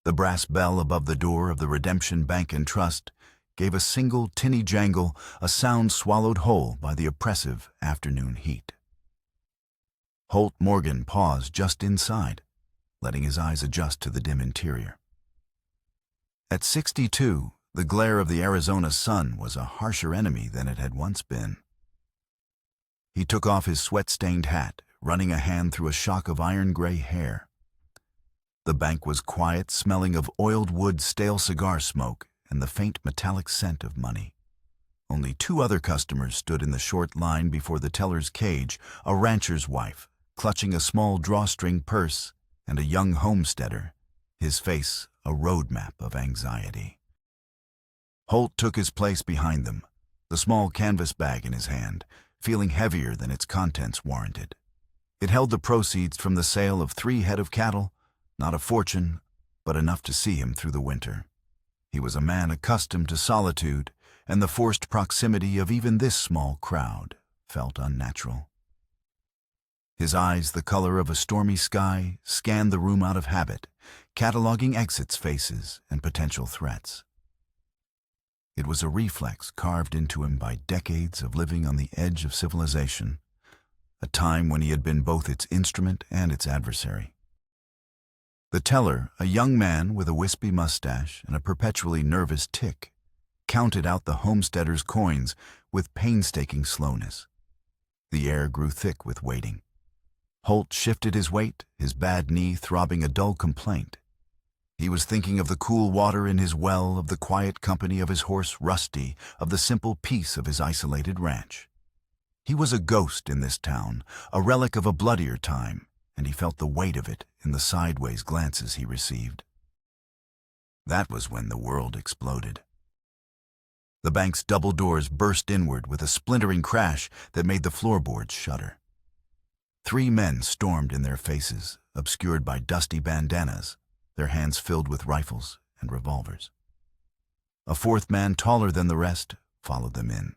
The brass bell above the door of the Redemption Bank and Trust gave a single tinny jangle, a sound swallowed whole by the oppressive afternoon heat. Holt Morgan paused just inside, letting his eyes adjust to the dim interior. At 62, the glare of the Arizona sun was a harsher enemy than it had once been. He took off his sweat-stained hat, running a hand through a shock of iron-gray hair. The bank was quiet, smelling of oiled wood, stale cigar smoke, and the faint metallic scent of money. Only 2 other customers stood in the short line before the teller's cage, a rancher's wife, clutching a small drawstring purse, and a young homesteader, his face a roadmap of anxiety. Holt took his place behind them, the small canvas bag in his hand, feeling heavier than its contents warranted. It held the proceeds from the sale of 3 head of cattle, not a fortune, but enough to see him through the winter. He was a man accustomed to solitude, and the forced proximity of even this small crowd felt unnatural. His eyes, the color of a stormy sky, scanned the room out of habit, cataloging exits, faces, and potential threats. It was a reflex carved into him by decades of living on the edge of civilization, a time when he had been both its instrument and its adversary. The teller, a young man with a wispy mustache and a perpetually nervous tic, counted out the homesteader's coins with painstaking slowness. The air grew thick with waiting. Holt shifted his weight, his bad knee throbbing a dull complaint. He was thinking of the cool water in his well, of the quiet company of his horse Rusty, of the simple peace of his isolated ranch. He was a ghost in this town, a relic of a bloodier time, and he felt the weight of it in the sideways glances he received. That was when the world exploded. The bank's double doors burst inward with a splintering crash that made the floorboards shudder. 3 men stormed in their faces, obscured by dusty bandanas, their hands filled with rifles and revolvers. A 4th man, taller than the rest, followed them in.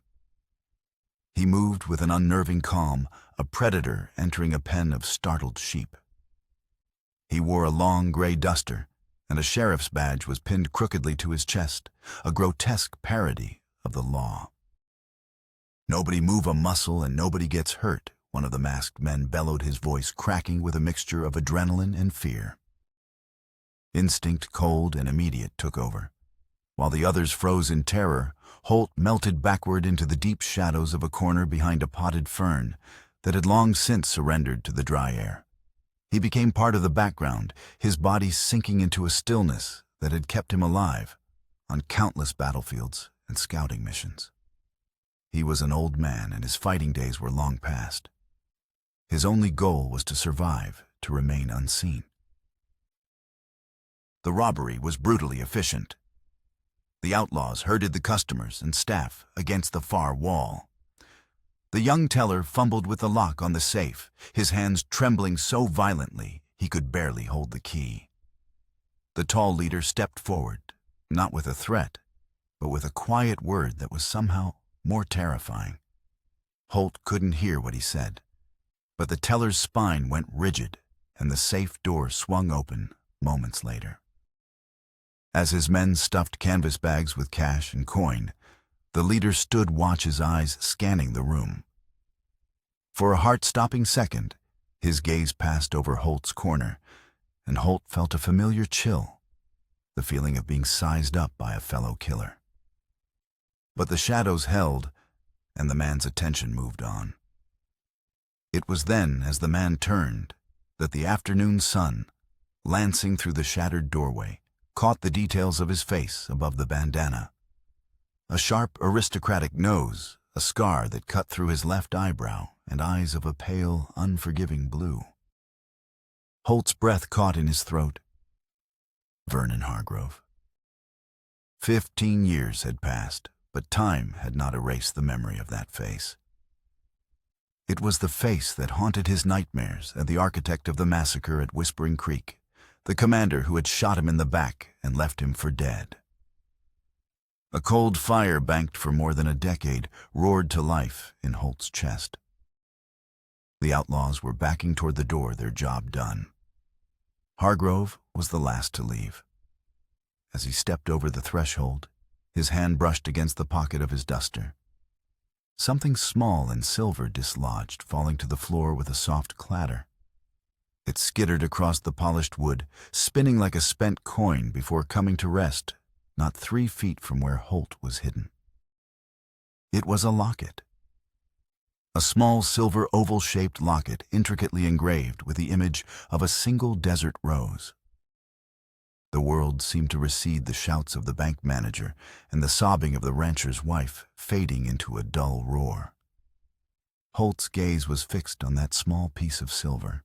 He moved with an unnerving calm, a predator entering a pen of startled sheep. He wore a long gray duster, and a sheriff's badge was pinned crookedly to his chest, a grotesque parody of the law. "Nobody move a muscle and nobody gets hurt," one of the masked men bellowed, his voice cracking with a mixture of adrenaline and fear. Instinct, cold and immediate, took over. While the others froze in terror, Holt melted backward into the deep shadows of a corner behind a potted fern that had long since surrendered to the dry air. He became part of the background, his body sinking into a stillness that had kept him alive on countless battlefields and scouting missions. He was an old man, and his fighting days were long past. His only goal was to survive, to remain unseen. The robbery was brutally efficient. The outlaws herded the customers and staff against the far wall. The young teller fumbled with the lock on the safe, his hands trembling so violently he could barely hold the key. The tall leader stepped forward, not with a threat, but with a quiet word that was somehow more terrifying. Holt couldn't hear what he said, but the teller's spine went rigid and the safe door swung open moments later. As his men stuffed canvas bags with cash and coin, the leader stood watch, his eyes scanning the room. For a heart-stopping second, his gaze passed over Holt's corner, and Holt felt a familiar chill, the feeling of being sized up by a fellow killer. But the shadows held, and the man's attention moved on. It was then, as the man turned, that the afternoon sun, lancing through the shattered doorway, caught the details of his face above the bandana. A sharp, aristocratic nose, a scar that cut through his left eyebrow, and eyes of a pale, unforgiving blue. Holt's breath caught in his throat. Vernon Hargrove. 15 years had passed, but time had not erased the memory of that face. It was the face that haunted his nightmares and the architect of the massacre at Whispering Creek, the commander who had shot him in the back and left him for dead. A cold fire banked for more than a decade roared to life in Holt's chest. The outlaws were backing toward the door, their job done. Hargrove was the last to leave. as he stepped over the threshold. His hand brushed against the pocket of his duster. Something small and silver dislodged, falling to the floor with a soft clatter. It skittered across the polished wood, spinning like a spent coin before coming to rest, not 3 feet from where Holt was hidden. It was a locket. A small silver oval-shaped locket intricately engraved with the image of a single desert rose. The world seemed to recede, the shouts of the bank manager and the sobbing of the rancher's wife fading into a dull roar. Holt's gaze was fixed on that small piece of silver.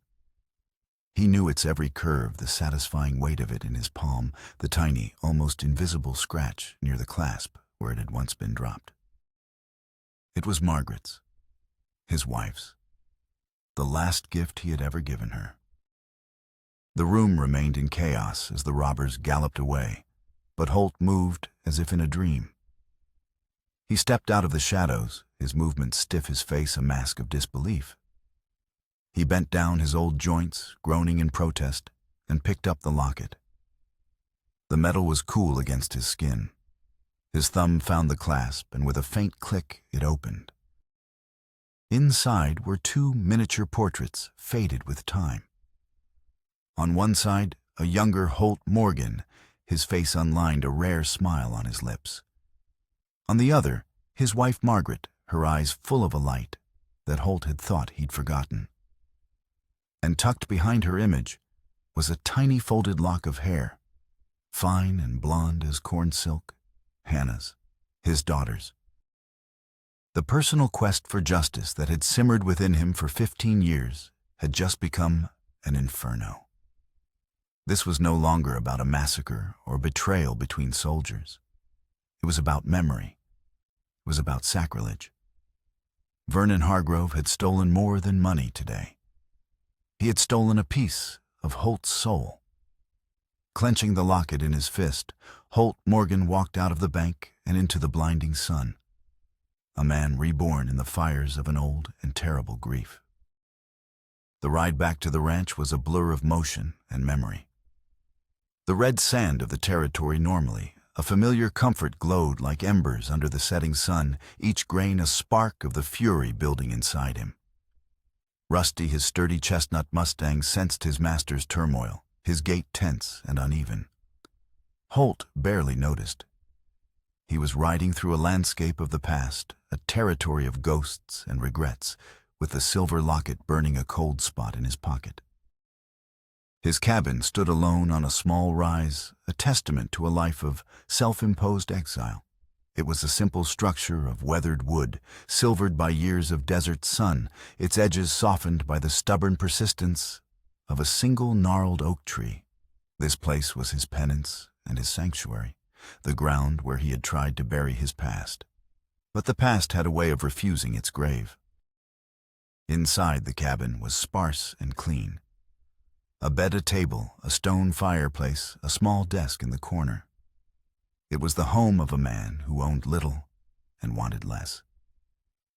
He knew its every curve, the satisfying weight of it in his palm, the tiny, almost invisible scratch near the clasp where it had once been dropped. It was Margaret's, his wife's, the last gift he had ever given her. The room remained in chaos as the robbers galloped away, but Holt moved as if in a dream. He stepped out of the shadows, his movements stiff, his face a mask of disbelief. He bent down his old joints, groaning in protest, and picked up the locket. The metal was cool against his skin. His thumb found the clasp, and with a faint click, it opened. Inside were 2 miniature portraits, faded with time. On one side, a younger Holt Morgan, his face unlined, a rare smile on his lips. On the other, his wife Margaret, her eyes full of a light that Holt had thought he'd forgotten. And tucked behind her image was a tiny folded lock of hair, fine and blonde as corn silk, Hannah's, his daughter's. The personal quest for justice that had simmered within him for 15 years had just become an inferno. This was no longer about a massacre or betrayal between soldiers. It was about memory. It was about sacrilege. Vernon Hargrove had stolen more than money today. He had stolen a piece of Holt's soul. Clenching the locket in his fist, Holt Morgan walked out of the bank and into the blinding sun, a man reborn in the fires of an old and terrible grief. The ride back to the ranch was a blur of motion and memory. The red sand of the territory normally, a familiar comfort, glowed like embers under the setting sun, each grain a spark of the fury building inside him. Rusty, his sturdy chestnut Mustang, sensed his master's turmoil, his gait tense and uneven. Holt barely noticed. He was riding through a landscape of the past, a territory of ghosts and regrets, with the silver locket burning a cold spot in his pocket. His cabin stood alone on a small rise, a testament to a life of self-imposed exile. It was a simple structure of weathered wood, silvered by years of desert sun, its edges softened by the stubborn persistence of a single gnarled oak tree. This place was his penance and his sanctuary, the ground where he had tried to bury his past. But the past had a way of refusing its grave. Inside the cabin was sparse and clean. A bed, a table, a stone fireplace, a small desk in the corner. It was the home of a man who owned little and wanted less.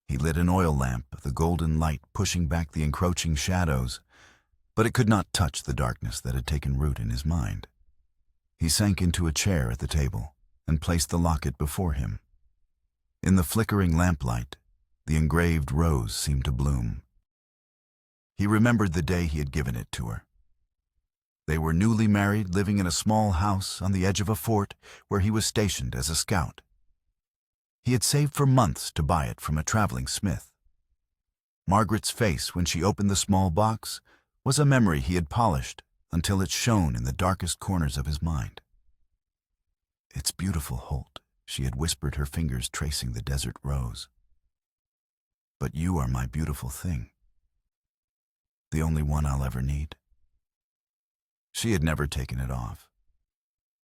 He lit an oil lamp, the golden light pushing back the encroaching shadows, but it could not touch the darkness that had taken root in his mind. He sank into a chair at the table and placed the locket before him. In the flickering lamplight, the engraved rose seemed to bloom. He remembered the day he had given it to her. They were newly married, living in a small house on the edge of a fort where he was stationed as a scout. He had saved for months to buy it from a traveling smith. Margaret's face when she opened the small box was a memory he had polished until it shone in the darkest corners of his mind. "It's beautiful, Holt," she had whispered, her fingers tracing the desert rose. "But you are my beautiful thing, the only one I'll ever need." She had never taken it off.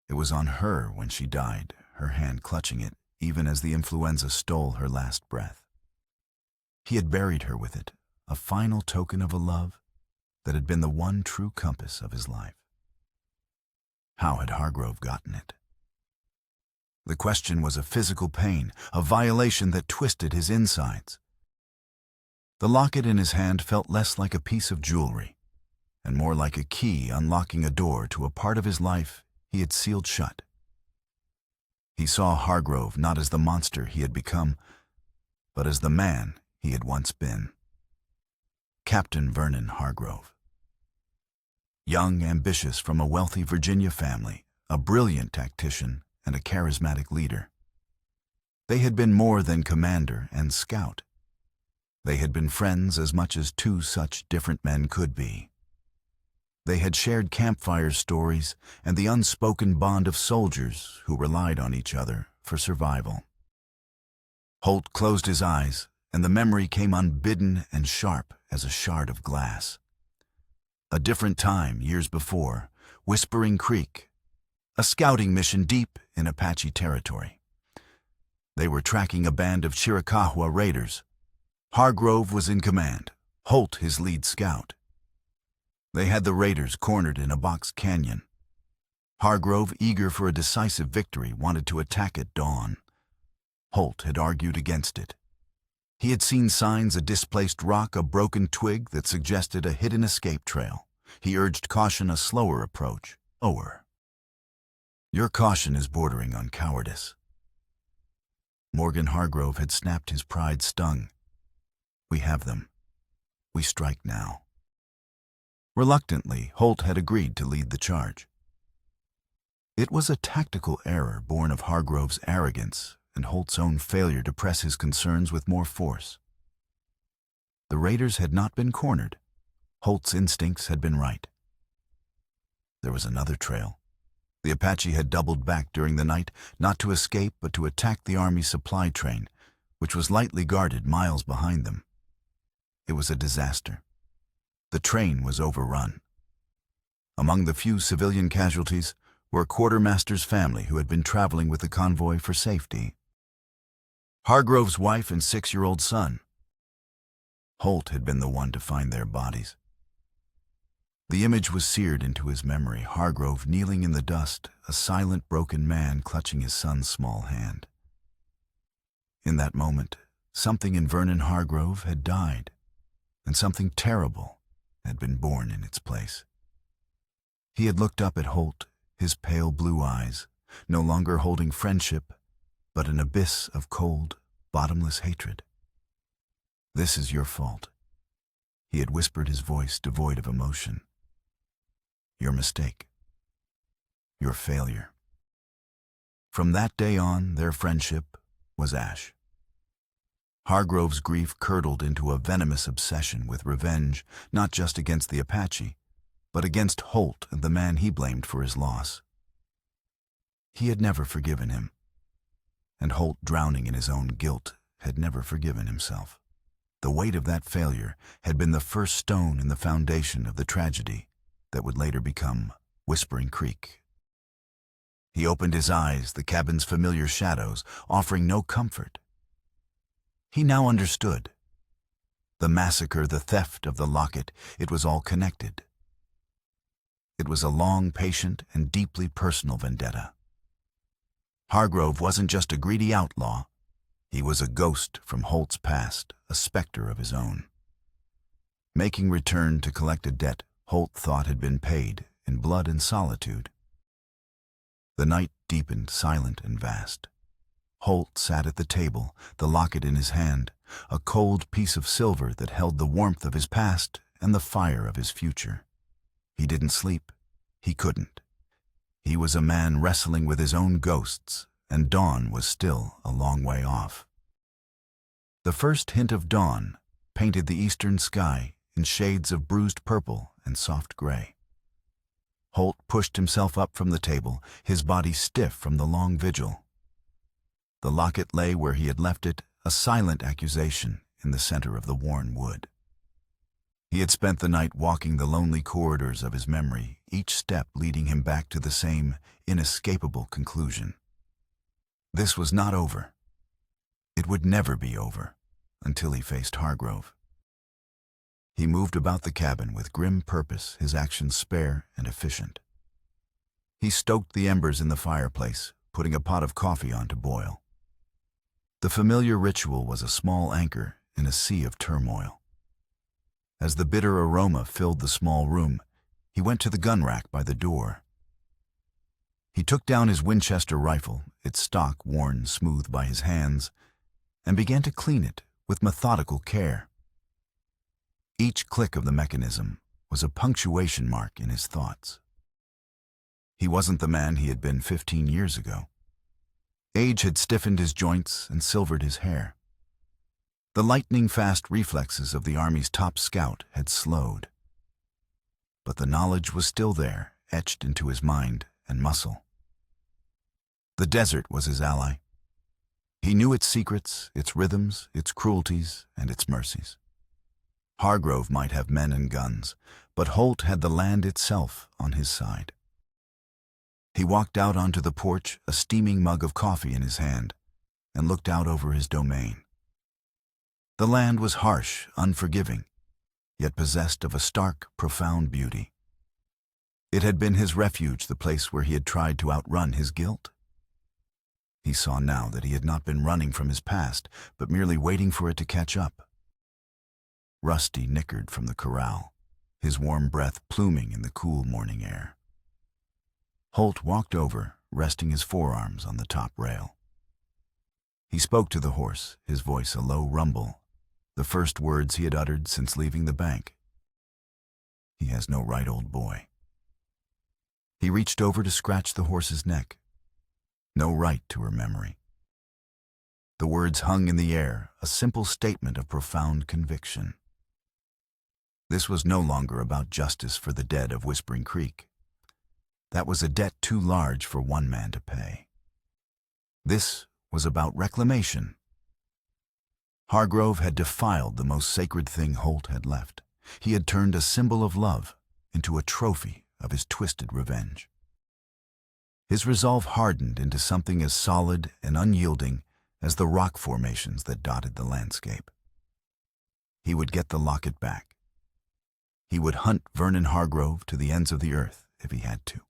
It was on her when she died, her hand clutching it, even as the influenza stole her last breath. He had buried her with it, a final token of a love that had been the one true compass of his life. How had Hargrove gotten it? The question was a physical pain, a violation that twisted his insides. The locket in his hand felt less like a piece of jewelry, and more like a key unlocking a door to a part of his life he had sealed shut. He saw Hargrove not as the monster he had become, but as the man he had once been. Captain Vernon Hargrove. Young, ambitious, from a wealthy Virginia family, a brilliant tactician, and a charismatic leader. They had been more than commander and scout. They had been friends as much as two such different men could be. They had shared campfire stories and the unspoken bond of soldiers who relied on each other for survival. Holt closed his eyes, and the memory came unbidden and sharp as a shard of glass. A different time, years before, Whispering Creek, a scouting mission deep in Apache territory. They were tracking a band of Chiricahua raiders. Hargrove was in command, Holt his lead scout. They had the raiders cornered in a box canyon. Hargrove, eager for a decisive victory, wanted to attack at dawn. Holt had argued against it. He had seen signs, a displaced rock, a broken twig that suggested a hidden escape trail. He urged caution, a slower approach. Your caution is bordering on cowardice. Morgan Hargrove had snapped, his pride stung. We have them. We strike now. Reluctantly, Holt had agreed to lead the charge. It was a tactical error born of Hargrove's arrogance and Holt's own failure to press his concerns with more force. The raiders had not been cornered. Holt's instincts had been right. There was another trail. The Apache had doubled back during the night, not to escape but to attack the Army supply train, which was lightly guarded miles behind them. It was a disaster. The train was overrun. Among the few civilian casualties were a quartermaster's family who had been traveling with the convoy for safety. Hargrove's wife and 6-year-old son. Holt had been the one to find their bodies. The image was seared into his memory, Hargrove kneeling in the dust, a silent, broken man clutching his son's small hand. In that moment, something in Vernon Hargrove had died, and something terrible had been born in its place. He had looked up at Holt, his pale blue eyes, no longer holding friendship, but an abyss of cold, bottomless hatred. This is your fault. He had whispered, his voice devoid of emotion. Your mistake. Your failure. From that day on, their friendship was ash. Hargrove's grief curdled into a venomous obsession with revenge, not just against the Apache, but against Holt and the man he blamed for his loss. He had never forgiven him, and Holt, drowning in his own guilt, had never forgiven himself. The weight of that failure had been the first stone in the foundation of the tragedy that would later become Whispering Creek. He opened his eyes, the cabin's familiar shadows offering no comfort. He now understood. The massacre, the theft of the locket, it was all connected. It was a long, patient, and deeply personal vendetta. Hargrove wasn't just a greedy outlaw. He was a ghost from Holt's past, a specter of his own. Making return to collect a debt Holt thought had been paid in blood and solitude. The night deepened, silent and vast. Holt sat at the table, the locket in his hand, a cold piece of silver that held the warmth of his past and the fire of his future. He didn't sleep. He couldn't. He was a man wrestling with his own ghosts, and dawn was still a long way off. The first hint of dawn painted the eastern sky in shades of bruised purple and soft gray. Holt pushed himself up from the table, his body stiff from the long vigil. The locket lay where he had left it, a silent accusation in the center of the worn wood. He had spent the night walking the lonely corridors of his memory, each step leading him back to the same inescapable conclusion. This was not over. It would never be over until he faced Hargrove. He moved about the cabin with grim purpose, his actions spare and efficient. He stoked the embers in the fireplace, putting a pot of coffee on to boil. The familiar ritual was a small anchor in a sea of turmoil. As the bitter aroma filled the small room, he went to the gun rack by the door. He took down his Winchester rifle, its stock worn smooth by his hands, and began to clean it with methodical care. Each click of the mechanism was a punctuation mark in his thoughts. He wasn't the man he had been 15 years ago. Age had stiffened his joints and silvered his hair. The lightning-fast reflexes of the Army's top scout had slowed. But the knowledge was still there, etched into his mind and muscle. The desert was his ally. He knew its secrets, its rhythms, its cruelties, and its mercies. Hargrove might have men and guns, but Holt had the land itself on his side. He walked out onto the porch, a steaming mug of coffee in his hand, and looked out over his domain. The land was harsh, unforgiving, yet possessed of a stark, profound beauty. It had been his refuge, the place where he had tried to outrun his guilt. He saw now that he had not been running from his past, but merely waiting for it to catch up. Rusty nickered from the corral, his warm breath pluming in the cool morning air. Holt walked over, resting his forearms on the top rail. He spoke to the horse, his voice a low rumble, the first words he had uttered since leaving the bank. "He has no right, old boy." He reached over to scratch the horse's neck. No right to her memory. The words hung in the air, a simple statement of profound conviction. This was no longer about justice for the dead of Whispering Creek. That was a debt too large for one man to pay. This was about reclamation. Hargrove had defiled the most sacred thing Holt had left. He had turned a symbol of love into a trophy of his twisted revenge. His resolve hardened into something as solid and unyielding as the rock formations that dotted the landscape. He would get the locket back. He would hunt Vernon Hargrove to the ends of the earth if he had to.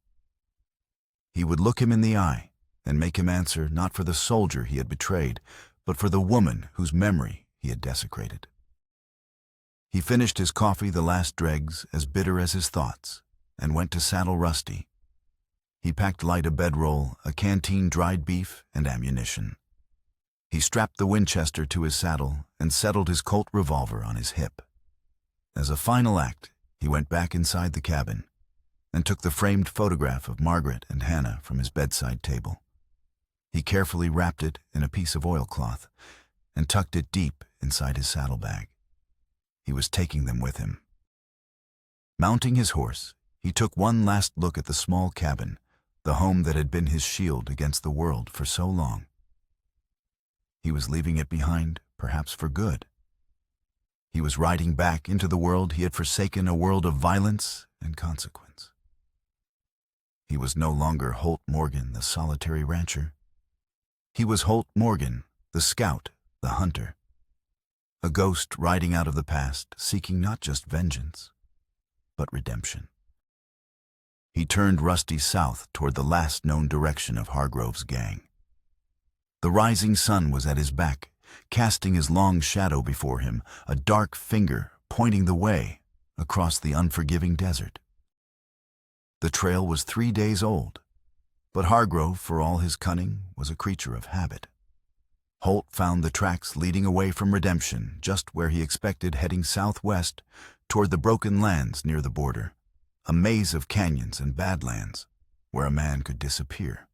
He would look him in the eye and make him answer not for the soldier he had betrayed, but for the woman whose memory he had desecrated. He finished his coffee, the last dregs, as bitter as his thoughts, and went to saddle Rusty. He packed light a bedroll, a canteen dried beef, and ammunition. He strapped the Winchester to his saddle and settled his Colt revolver on his hip. As a final act, he went back inside the cabin and took the framed photograph of Margaret and Hannah from his bedside table. He carefully wrapped it in a piece of oilcloth and tucked it deep inside his saddlebag. He was taking them with him. Mounting his horse, he took one last look at the small cabin, the home that had been his shield against the world for so long. He was leaving it behind, perhaps for good. He was riding back into the world he had forsaken, a world of violence and consequence. He was no longer Holt Morgan, the solitary rancher. He was Holt Morgan, the scout, the hunter. A ghost riding out of the past, seeking not just vengeance, but redemption. He turned Rusty south toward the last known direction of Hargrove's gang. The rising sun was at his back, casting his long shadow before him, a dark finger pointing the way across the unforgiving desert. The trail was 3 days old, but Hargrove, for all his cunning, was a creature of habit. Holt found the tracks leading away from redemption just where he expected, heading southwest toward the broken lands near the border, a maze of canyons and badlands where a man could disappear.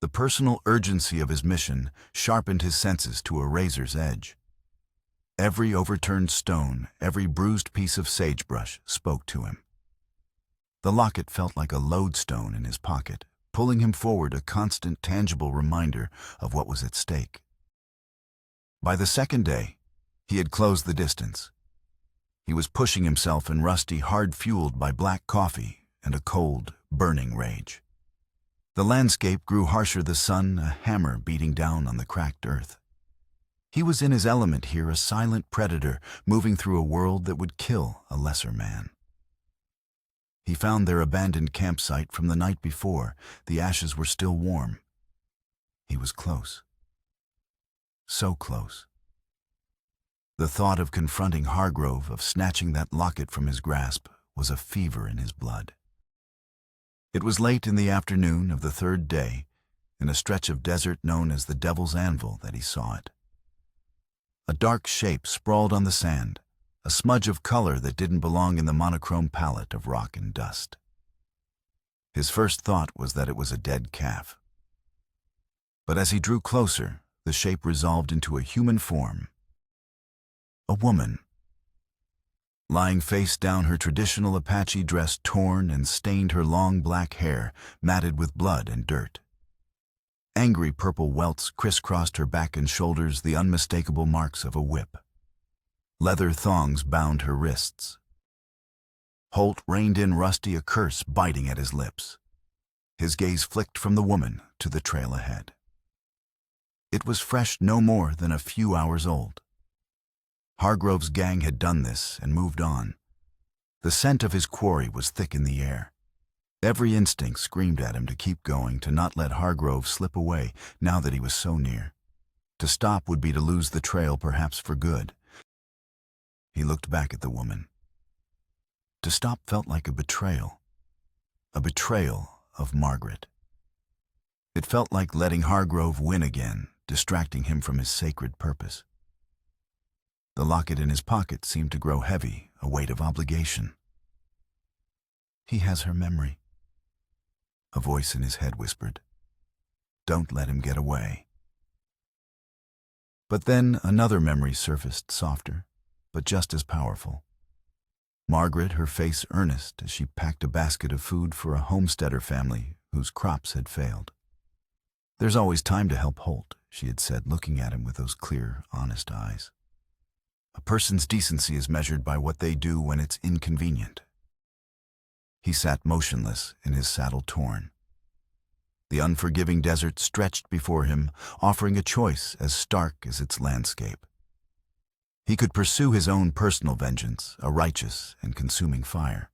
The personal urgency of his mission sharpened his senses to a razor's edge. Every overturned stone, every bruised piece of sagebrush spoke to him. The locket felt like a lodestone in his pocket, pulling him forward, a constant, tangible reminder of what was at stake. By the second day, he had closed the distance. He was pushing himself and Rusty, hard fueled by black coffee and a cold, burning rage. The landscape grew harsher, the sun a hammer beating down on the cracked earth. He was in his element here, a silent predator moving through a world that would kill a lesser man. He found their abandoned campsite from the night before. The ashes were still warm. He was close. So close. The thought of confronting Hargrove, of snatching that locket from his grasp, was a fever in his blood. It was late in the afternoon of the third day, in a stretch of desert known as the Devil's Anvil, that he saw it. A dark shape sprawled on the sand, a smudge of color that didn't belong in the monochrome palette of rock and dust. His first thought was that it was a dead calf. But as he drew closer, the shape resolved into a human form. A woman. Lying face down, her traditional Apache dress torn and stained, her long black hair matted with blood and dirt. Angry purple welts crisscrossed her back and shoulders, the unmistakable marks of a whip. Leather thongs bound her wrists. Holt reined in Rusty, a curse biting at his lips. His gaze flicked from the woman to the trail ahead. It was fresh, no more than a few hours old. Hargrove's gang had done this and moved on. The scent of his quarry was thick in the air. Every instinct screamed at him to keep going, to not let Hargrove slip away now that he was so near. To stop would be to lose the trail, perhaps for good. He looked back at the woman. To stop felt like a betrayal of Margaret. It felt like letting Hargrove win again, distracting him from his sacred purpose. The locket in his pocket seemed to grow heavy, a weight of obligation. He has her memory. A voice in his head whispered, "Don't let him get away." But then another memory surfaced, softer, but just as powerful. Margaret, her face earnest as she packed a basket of food for a homesteader family whose crops had failed. "There's always time to help Holt," she had said, looking at him with those clear, honest eyes. "A person's decency is measured by what they do when it's inconvenient." He sat motionless in his saddle, torn. The unforgiving desert stretched before him, offering a choice as stark as its landscape. He could pursue his own personal vengeance, a righteous and consuming fire.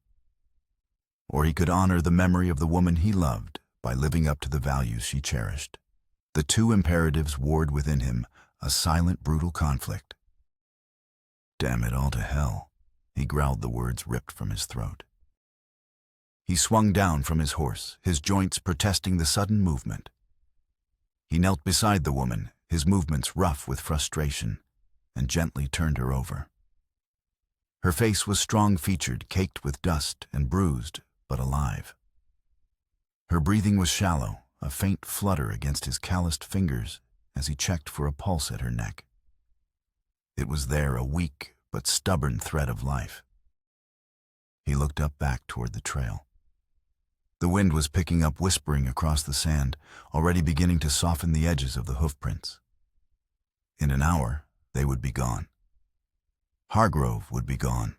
Or he could honor the memory of the woman he loved by living up to the values she cherished. The two imperatives warred within him, a silent, brutal conflict. "Damn it all to hell," he growled, the words ripped from his throat. He swung down from his horse, his joints protesting the sudden movement. He knelt beside the woman, his movements rough with frustration, and gently turned her over. Her face was strong-featured, caked with dust and bruised, but alive. Her breathing was shallow, a faint flutter against his calloused fingers as he checked for a pulse at her neck. It was there, a weak but stubborn thread of life. He looked up, back toward the trail. The wind was picking up, whispering across the sand, already beginning to soften the edges of the hoofprints. In an hour, they would be gone. Hargrove would be gone.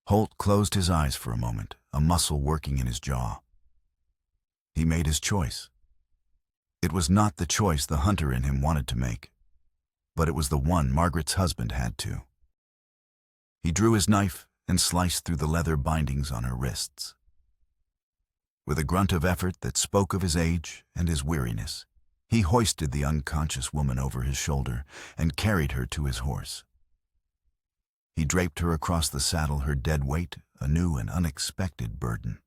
Holt closed his eyes for a moment, a muscle working in his jaw. He made his choice. It was not the choice the hunter in him wanted to make, but it was the one Margaret's husband had to. He drew his knife and sliced through the leather bindings on her wrists. With a grunt of effort that spoke of his age and his weariness, he hoisted the unconscious woman over his shoulder and carried her to his horse. He draped her across the saddle, her dead weight a new and unexpected burden.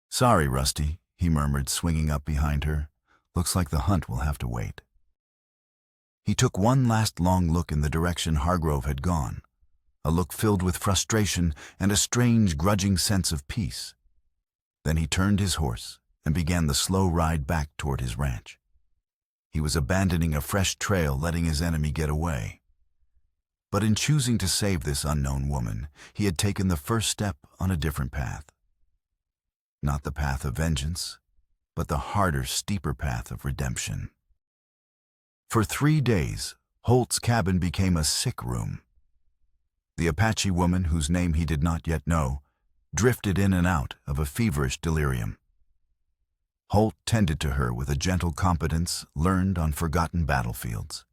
"Sorry, Rusty," he murmured, swinging up behind her. "Looks like the hunt will have to wait." He took one last long look in the direction Hargrove had gone, a look filled with frustration and a strange, grudging sense of peace. Then he turned his horse and began the slow ride back toward his ranch. He was abandoning a fresh trail, letting his enemy get away. But in choosing to save this unknown woman, he had taken the first step on a different path. Not the path of vengeance, but the harder, steeper path of redemption. For 3 days, Holt's cabin became a sick room. The Apache woman, whose name he did not yet know, drifted in and out of a feverish delirium. Holt tended to her with a gentle competence learned on forgotten battlefields.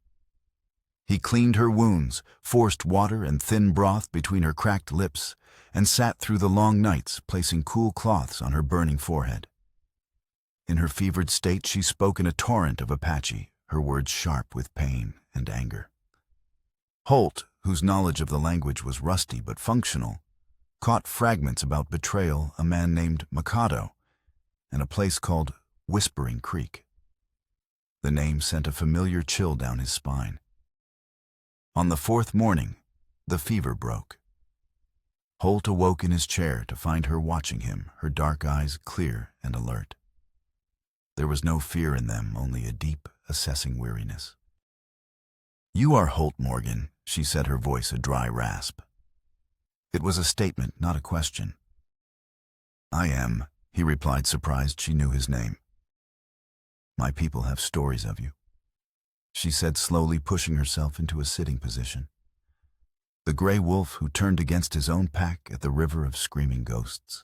He cleaned her wounds, forced water and thin broth between her cracked lips, and sat through the long nights, placing cool cloths on her burning forehead. In her fevered state, she spoke in a torrent of Apache, her words sharp with pain and anger. Holt, whose knowledge of the language was rusty but functional, caught fragments about betrayal, a man named Mikado, and a place called Whispering Creek. The name sent a familiar chill down his spine. On the fourth morning, the fever broke. Holt awoke in his chair to find her watching him, her dark eyes clear and alert. There was no fear in them, only a deep, assessing weariness. "You are Holt Morgan," she said, her voice a dry rasp. It was a statement, not a question. "I am," he replied, surprised she knew his name. "My people have stories of you," she said, slowly pushing herself into a sitting position. The gray wolf who turned against his own pack at the river of screaming ghosts.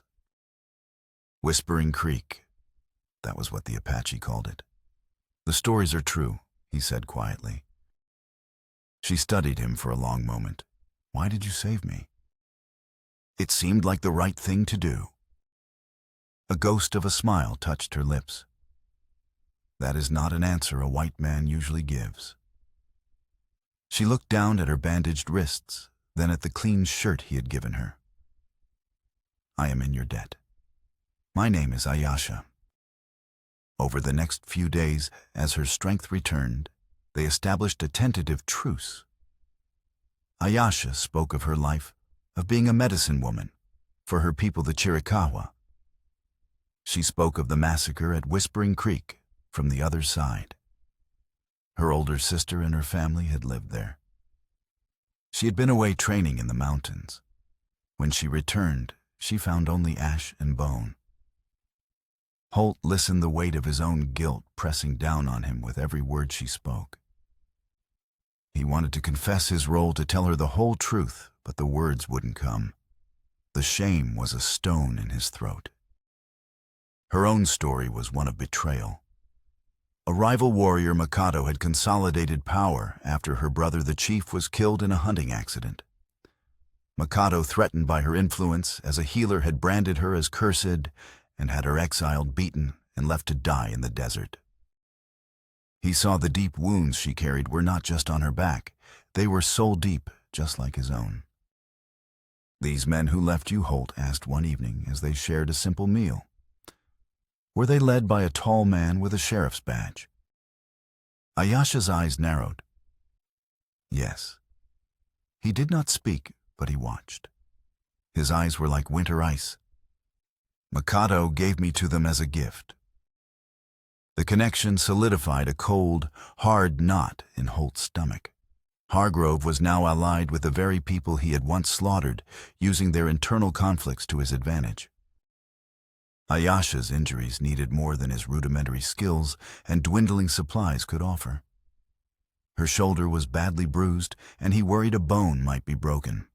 Whispering Creek, that was what the Apache called it. "The stories are true," he said quietly. She studied him for a long moment. "Why did you save me?" "It seemed like the right thing to do." A ghost of a smile touched her lips. "That is not an answer a white man usually gives." She looked down at her bandaged wrists, then at the clean shirt he had given her. "I am in your debt. My name is Ayasha." Over the next few days, as her strength returned, they established a tentative truce. Ayasha spoke of her life, of being a medicine woman, for her people the Chiricahua. She spoke of the massacre at Whispering Creek from the other side. Her older sister and her family had lived there. She had been away training in the mountains. When she returned, she found only ash and bone. Holt listened, the weight of his own guilt pressing down on him with every word she spoke. He wanted to confess his role, to tell her the whole truth, but the words wouldn't come. The shame was a stone in his throat. Her own story was one of betrayal. A rival warrior, Mikado, had consolidated power after her brother, the chief, was killed in a hunting accident. Mikado, threatened by her influence as a healer, had branded her as cursed and had her exiled, beaten, and left to die in the desert. He saw the deep wounds she carried were not just on her back. They were soul deep, just like his own. "These men who left you," Holt asked one evening as they shared a simple meal. "Were they led by a tall man with a sheriff's badge?" Ayasha's eyes narrowed. "Yes." He did not speak, but he watched. His eyes were like winter ice. "Mikado gave me to them as a gift." The connection solidified a cold, hard knot in Holt's stomach. Hargrove was now allied with the very people he had once slaughtered, using their internal conflicts to his advantage. Ayasha's injuries needed more than his rudimentary skills and dwindling supplies could offer. Her shoulder was badly bruised, and he worried a bone might be broken.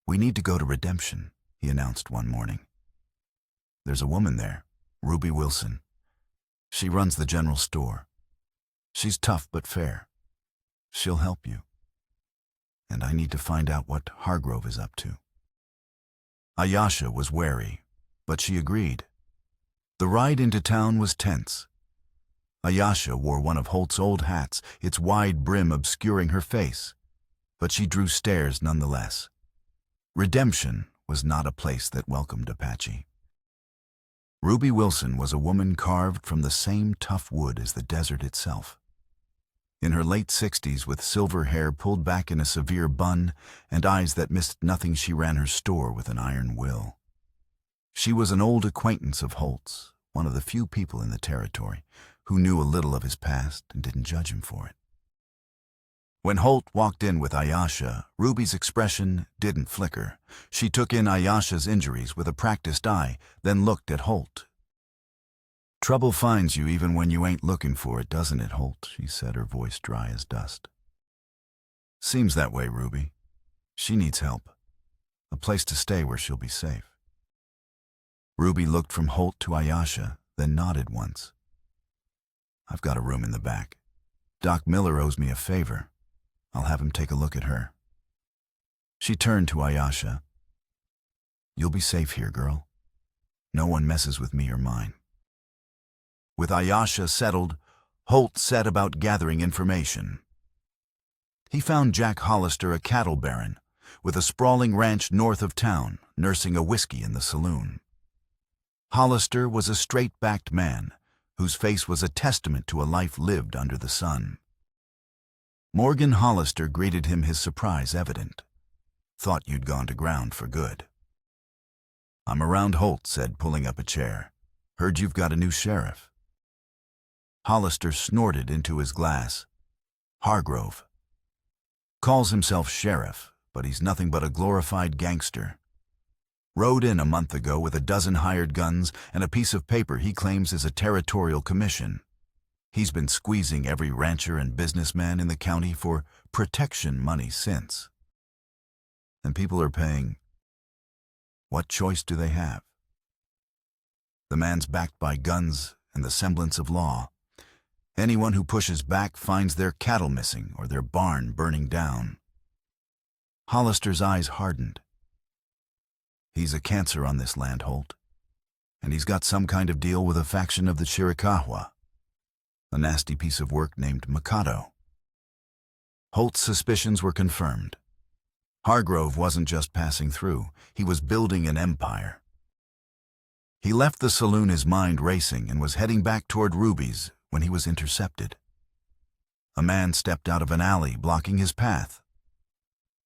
"We need to go to Redemption," he announced one morning. "There's a woman there, Ruby Wilson. She runs the general store. She's tough but fair. She'll help you. And I need to find out what Hargrove is up to." Ayasha was wary, but she agreed. The ride into town was tense. Ayasha wore one of Holt's old hats, its wide brim obscuring her face, but she drew stares nonetheless. Redemption was not a place that welcomed Apache. Ruby Wilson was a woman carved from the same tough wood as the desert itself. In her late 60s, with silver hair pulled back in a severe bun and eyes that missed nothing, she ran her store with an iron will. She was an old acquaintance of Holt's, one of the few people in the territory who knew a little of his past and didn't judge him for it. When Holt walked in with Ayasha, Ruby's expression didn't flicker. She took in Ayasha's injuries with a practiced eye, then looked at Holt. "Trouble finds you even when you ain't looking for it, doesn't it, Holt?" she said, her voice dry as dust. "Seems that way, Ruby. She needs help. A place to stay where she'll be safe." Ruby looked from Holt to Ayasha, then nodded once. "I've got a room in the back. Doc Miller owes me a favor. I'll have him take a look at her." She turned to Ayasha. "You'll be safe here, girl. No one messes with me or mine." With Ayasha settled, Holt set about gathering information. He found Jack Hollister, a cattle baron, with a sprawling ranch north of town, nursing a whiskey in the saloon. Hollister was a straight-backed man whose face was a testament to a life lived under the sun. Morgan Hollister greeted him, his surprise evident. "Thought you'd gone to ground for good." "I'm around," Holt said, pulling up a chair. "Heard you've got a new sheriff." Hollister snorted into his glass. "Hargrove. Calls himself sheriff, but he's nothing but a glorified gangster. Rode in a month ago with a dozen hired guns and a piece of paper he claims is a territorial commission. He's been squeezing every rancher and businessman in the county for protection money since. And people are paying. What choice do they have? The man's backed by guns and the semblance of law. Anyone who pushes back finds their cattle missing or their barn burning down." Hollister's eyes hardened. "He's a cancer on this land, Holt. And he's got some kind of deal with a faction of the Chiricahua. A nasty piece of work named Mikado." Holt's suspicions were confirmed. Hargrove wasn't just passing through, he was building an empire. He left the saloon, his mind racing, and was heading back toward Ruby's when he was intercepted. A man stepped out of an alley, blocking his path.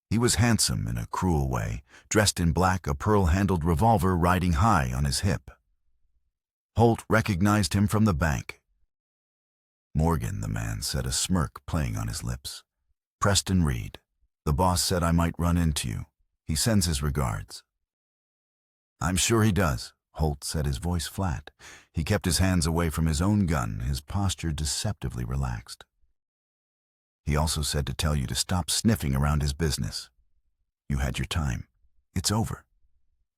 He was handsome in a cruel way, dressed in black, a pearl-handled revolver riding high on his hip. Holt recognized him from the bank. "Morgan," the man said, a smirk playing on his lips. "Preston Reed. The boss said I might run into you. He sends his regards." "I'm sure he does," Holt said, his voice flat. He kept his hands away from his own gun, his posture deceptively relaxed. "He also said to tell you to stop sniffing around his business. You had your time. It's over.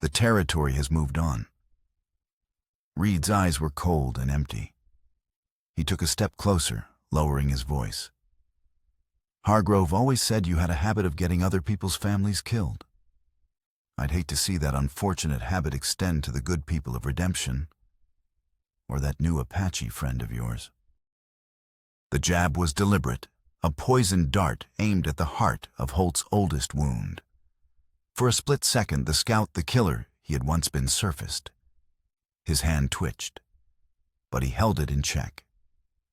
The territory has moved on." Reed's eyes were cold and empty. He took a step closer, lowering his voice. "Hargrove always said you had a habit of getting other people's families killed. I'd hate to see that unfortunate habit extend to the good people of Redemption, or that new Apache friend of yours." The jab was deliberate, a poisoned dart aimed at the heart of Holt's oldest wound. For a split second, the scout, the killer he had once been, surfaced. His hand twitched, but he held it in check.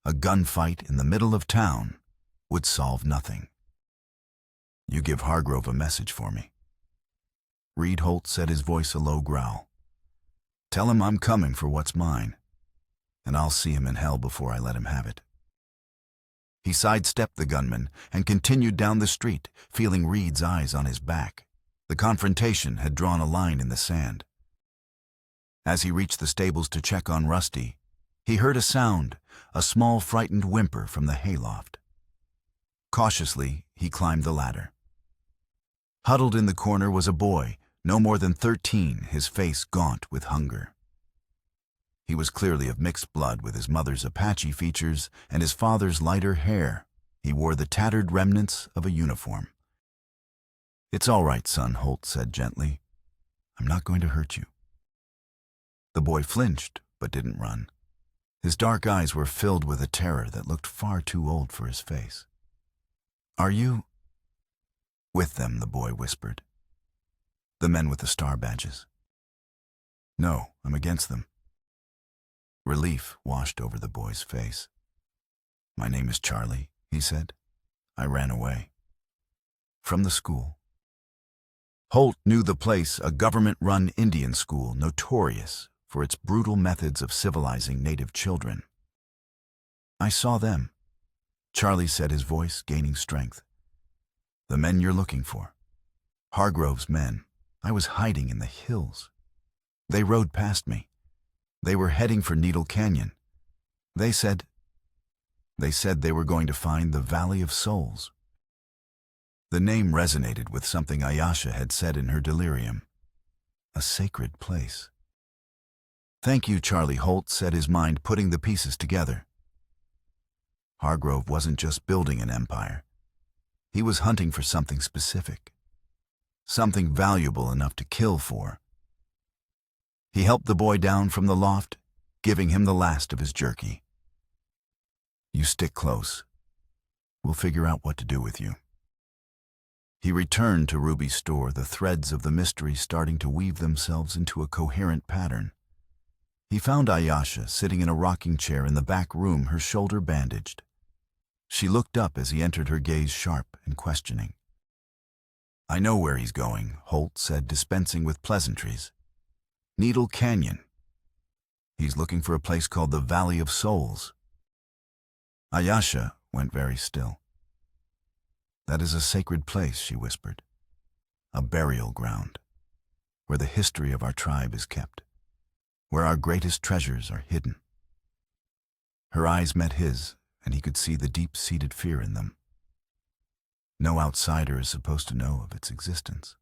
A gunfight in the middle of town would solve nothing. "You give Hargrove a message for me." Reed, Holt said, his voice a low growl. "Tell him I'm coming for what's mine, and I'll see him in hell before I let him have it." He sidestepped the gunman and continued down the street, feeling Reed's eyes on his back. The confrontation had drawn a line in the sand. As he reached the stables to check on Rusty, he heard a sound, a small frightened whimper from the hayloft. Cautiously, he climbed the ladder. Huddled in the corner was a boy, no more than 13, his face gaunt with hunger. He was clearly of mixed blood, with his mother's Apache features and his father's lighter hair. He wore the tattered remnants of a uniform. "It's all right, son," Holt said gently. "I'm not going to hurt you." The boy flinched, but didn't run. His dark eyes were filled with a terror that looked far too old for his face. "Are you—" "With them," the boy whispered. "The men with the star badges." "No, I'm against them." Relief washed over the boy's face. "My name is Charlie," he said. "I ran away. From the school." Holt knew the place, a government-run Indian school notorious for its brutal methods of civilizing native children. "I saw them," Charlie said, his voice gaining strength. "The men you're looking for. Hargrove's men. I was hiding in the hills. They rode past me. They were heading for Needle Canyon. They said they were going to find the Valley of Souls." The name resonated with something Ayasha had said in her delirium. A sacred place. "Thank you, Charlie," Holt said, his mind putting the pieces together. Hargrove wasn't just building an empire. He was hunting for something specific. Something valuable enough to kill for. He helped the boy down from the loft, giving him the last of his jerky. "You stick close. We'll figure out what to do with you." He returned to Ruby's store, the threads of the mystery starting to weave themselves into a coherent pattern. He found Ayasha sitting in a rocking chair in the back room, her shoulder bandaged. She looked up as he entered, her gaze sharp and questioning. "I know where he's going," Holt said, dispensing with pleasantries. "Needle Canyon. He's looking for a place called the Valley of Souls." Ayasha went very still. "That is a sacred place," she whispered. "A burial ground, where the history of our tribe is kept, where our greatest treasures are hidden." Her eyes met his, and he could see the deep-seated fear in them. No outsider is supposed to know of its existence.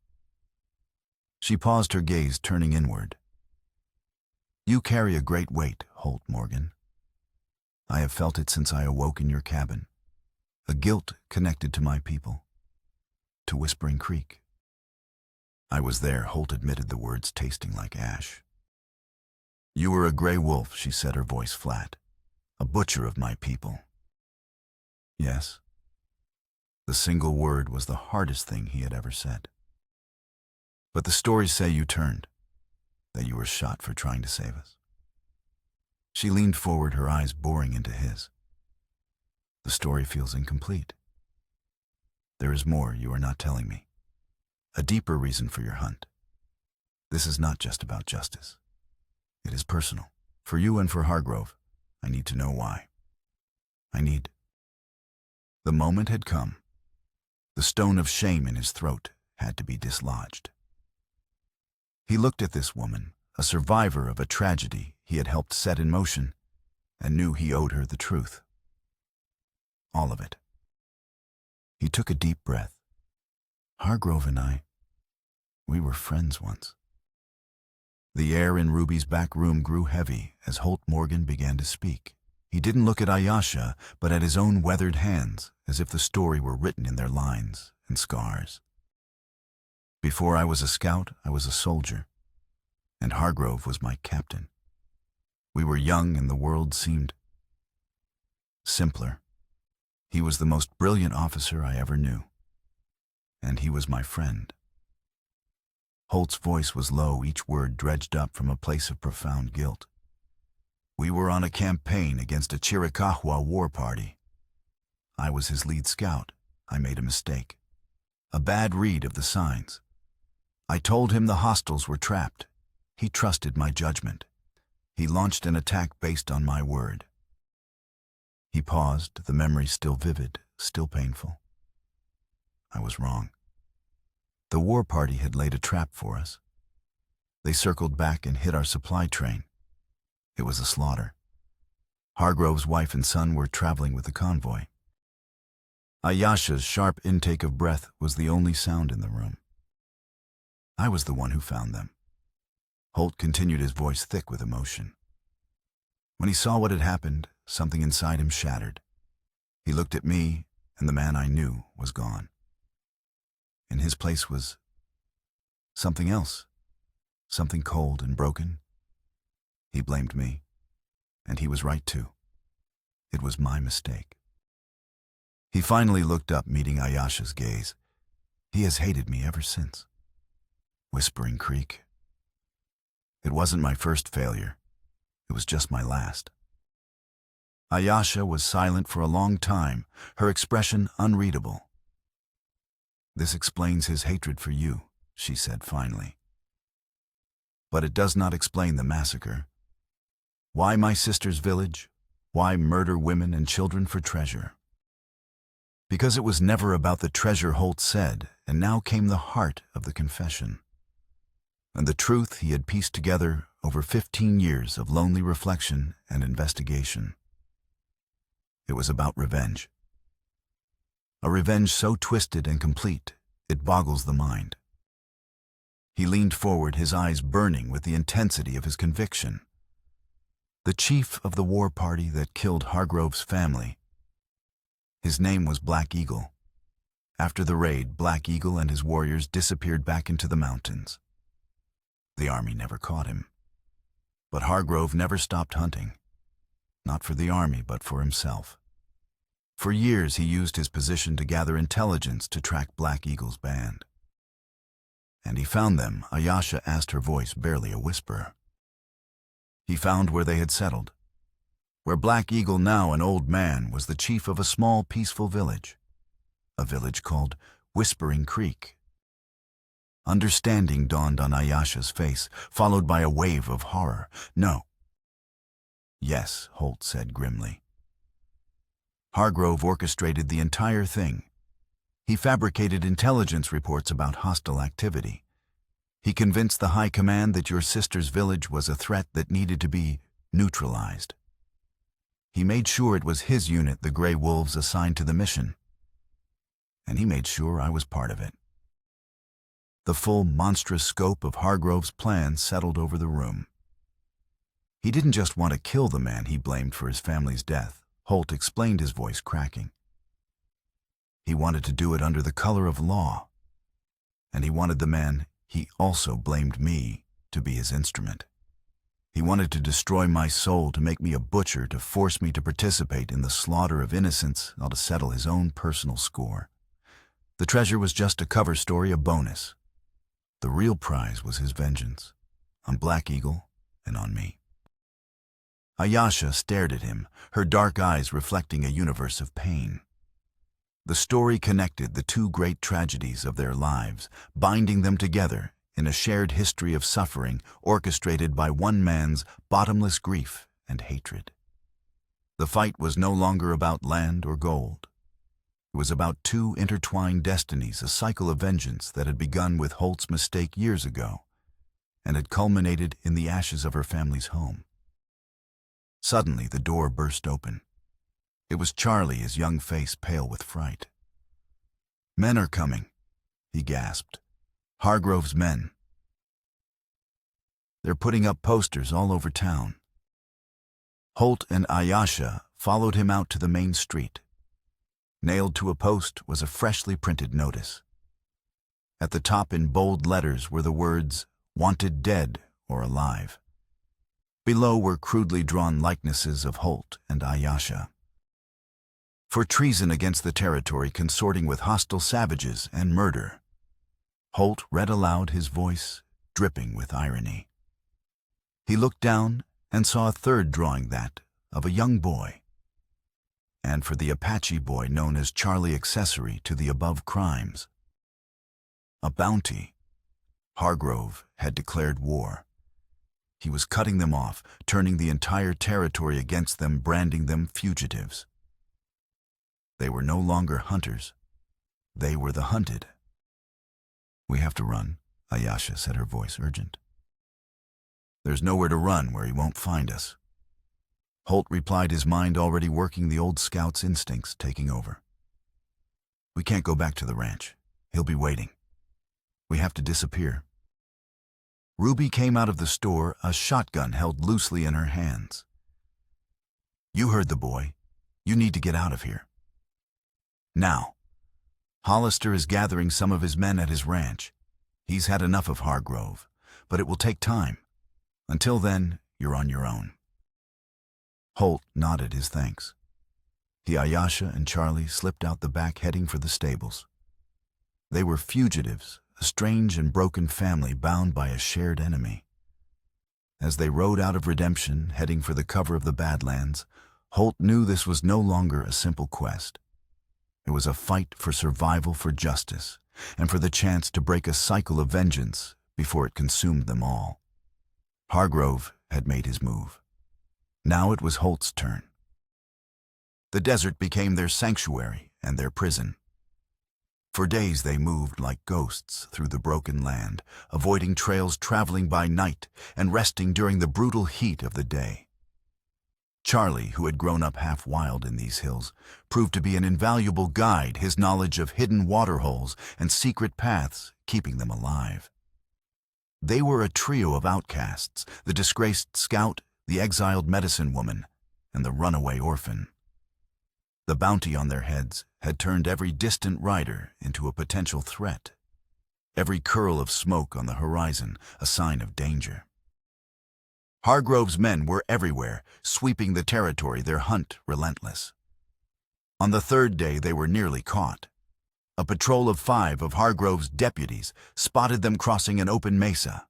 She paused, her gaze turning inward. "You carry a great weight, Holt Morgan. I have felt it since I awoke in your cabin. A guilt connected to my people, to Whispering Creek." "I was there," Holt admitted, the words tasting like ash. "You were a gray wolf," she said, her voice flat. "A butcher of my people." "Yes." The single word was the hardest thing he had ever said. "But the stories say you turned, that you were shot for trying to save us." She leaned forward, her eyes boring into his. "The story feels incomplete. There is more you are not telling me. A deeper reason for your hunt. This is not just about justice. It is personal. For you and for Hargrove. I need to know why. I need..." The moment had come. The stone of shame in his throat had to be dislodged. He looked at this woman, a survivor of a tragedy he had helped set in motion, and knew he owed her the truth. All of it. He took a deep breath. "Hargrove and I, we were friends once." The air in Ruby's back room grew heavy as Holt Morgan began to speak. He didn't look at Ayasha, but at his own weathered hands, as if the story were written in their lines and scars. "Before I was a scout, I was a soldier, and Hargrove was my captain. We were young and the world seemed simpler. He was the most brilliant officer I ever knew, and he was my friend." Holt's voice was low, each word dredged up from a place of profound guilt. "We were on a campaign against a Chiricahua war party. I was his lead scout. I made a mistake. A bad read of the signs. I told him the hostiles were trapped. He trusted my judgment. He launched an attack based on my word." He paused, the memory still vivid, still painful. "I was wrong. The war party had laid a trap for us. They circled back and hit our supply train. It was a slaughter. Hargrove's wife and son were traveling with the convoy." Ayasha's sharp intake of breath was the only sound in the room. "I was the one who found them." Holt continued, his voice thick with emotion. "When he saw what had happened, something inside him shattered. He looked at me, and the man I knew was gone. In his place was something else, something cold and broken. He blamed me, and he was right too. It was my mistake." He finally looked up, meeting Ayasha's gaze. "He has hated me ever since. Whispering Creek. It wasn't my first failure. It was just my last." Ayasha was silent for a long time, her expression unreadable. "This explains his hatred for you," she said finally. "But it does not explain the massacre. Why my sister's village? Why murder women and children for treasure?" Because it was never about the treasure, Holt said, and now came the heart of the confession. And the truth he had pieced together over 15 years of lonely reflection and investigation. It was about revenge. A revenge so twisted and complete, it boggles the mind. He leaned forward, his eyes burning with the intensity of his conviction. The chief of the war party that killed Hargrove's family. His name was Black Eagle. After the raid, Black Eagle and his warriors disappeared back into the mountains. The army never caught him. But Hargrove never stopped hunting. Not for the army, but for himself. For years he used his position to gather intelligence to track Black Eagle's band. And he found them, Ayasha asked, her voice barely a whisper. He found where they had settled, where Black Eagle, now an old man, was the chief of a small, peaceful village, a village called Whispering Creek. Understanding dawned on Ayasha's face, followed by a wave of horror. No. Yes, Holt said grimly. Hargrove orchestrated the entire thing. He fabricated intelligence reports about hostile activity. He convinced the High Command that your sister's village was a threat that needed to be neutralized. He made sure it was his unit, the Grey Wolves, assigned to the mission. And he made sure I was part of it. The full, monstrous scope of Hargrove's plan settled over the room. He didn't just want to kill the man he blamed for his family's death, Holt explained, his voice cracking. He wanted to do it under the color of law. And he wanted the man he also blamed me to be his instrument. He wanted to destroy my soul, to make me a butcher, to force me to participate in the slaughter of innocents, all to settle his own personal score. The treasure was just a cover story, a bonus. The real prize was his vengeance, on Black Eagle and on me. Ayasha stared at him, her dark eyes reflecting a universe of pain. The story connected the two great tragedies of their lives, binding them together in a shared history of suffering orchestrated by one man's bottomless grief and hatred. The fight was no longer about land or gold. It was about two intertwined destinies, a cycle of vengeance that had begun with Holt's mistake years ago and had culminated in the ashes of her family's home. Suddenly, the door burst open. It was Charlie, his young face pale with fright. "Men are coming," he gasped. "Hargrove's men. They're putting up posters all over town." Holt and Ayasha followed him out to the main street. Nailed to a post was a freshly printed notice. At the top in bold letters were the words, "Wanted dead or alive." Below were crudely drawn likenesses of Holt and Ayasha. For treason against the territory, consorting with hostile savages, and murder. Holt read aloud, his voice dripping with irony. He looked down and saw a third drawing, that of a young boy. And for the Apache boy known as Charlie, accessory to the above crimes. A bounty. Hargrove had declared war. He was cutting them off, turning the entire territory against them, branding them fugitives. They were no longer hunters. They were the hunted. "We have to run," Ayasha said, her voice urgent. "There's nowhere to run where he won't find us." Holt replied, his mind already working, the old scout's instincts taking over. "We can't go back to the ranch. He'll be waiting. We have to disappear." Ruby came out of the store, a shotgun held loosely in her hands. "You heard the boy. You need to get out of here. Now. Hollister is gathering some of his men at his ranch. He's had enough of Hargrove, but it will take time. Until then, you're on your own." Holt nodded his thanks. He, Ayasha, and Charlie slipped out the back, heading for the stables. They were fugitives, a strange and broken family bound by a shared enemy. As they rode out of Redemption, heading for the cover of the Badlands, Holt knew this was no longer a simple quest. It was a fight for survival, for justice, and for the chance to break a cycle of vengeance before it consumed them all. Hargrove had made his move. Now it was Holt's turn. The desert became their sanctuary and their prison. For days they moved like ghosts through the broken land, avoiding trails, traveling by night, and resting during the brutal heat of the day. Charlie, who had grown up half wild in these hills, proved to be an invaluable guide, his knowledge of hidden waterholes and secret paths keeping them alive. They were a trio of outcasts, the disgraced scout, the exiled medicine woman, and the runaway orphan. The bounty on their heads had turned every distant rider into a potential threat. Every curl of smoke on the horizon a sign of danger. Hargrove's men were everywhere, sweeping the territory, their hunt relentless. On the third day, they were nearly caught. A patrol of 5 of Hargrove's deputies spotted them crossing an open mesa.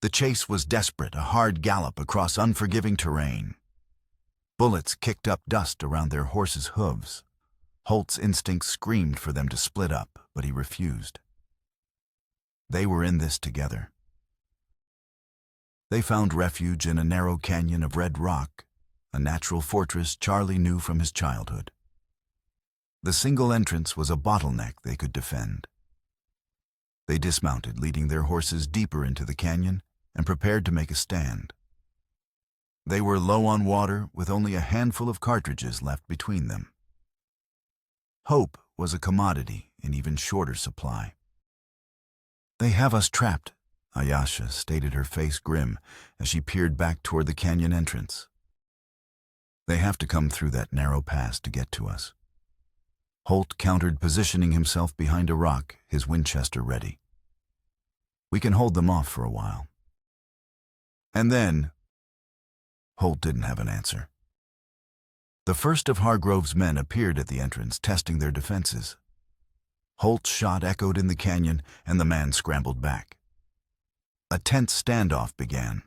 The chase was desperate, a hard gallop across unforgiving terrain. Bullets kicked up dust around their horses' hooves. Holt's instincts screamed for them to split up, but he refused. They were in this together. They found refuge in a narrow canyon of red rock, a natural fortress Charlie knew from his childhood. The single entrance was a bottleneck they could defend. They dismounted, leading their horses deeper into the canyon, and prepared to make a stand. They were low on water, with only a handful of cartridges left between them. Hope was a commodity in even shorter supply. "They have us trapped," Ayasha stated, her face grim as she peered back toward the canyon entrance. "They have to come through that narrow pass to get to us." Holt countered, positioning himself behind a rock, his Winchester ready. "We can hold them off for a while." And then, Holt didn't have an answer. The first of Hargrove's men appeared at the entrance, testing their defenses. Holt's shot echoed in the canyon, and the man scrambled back. A tense standoff began.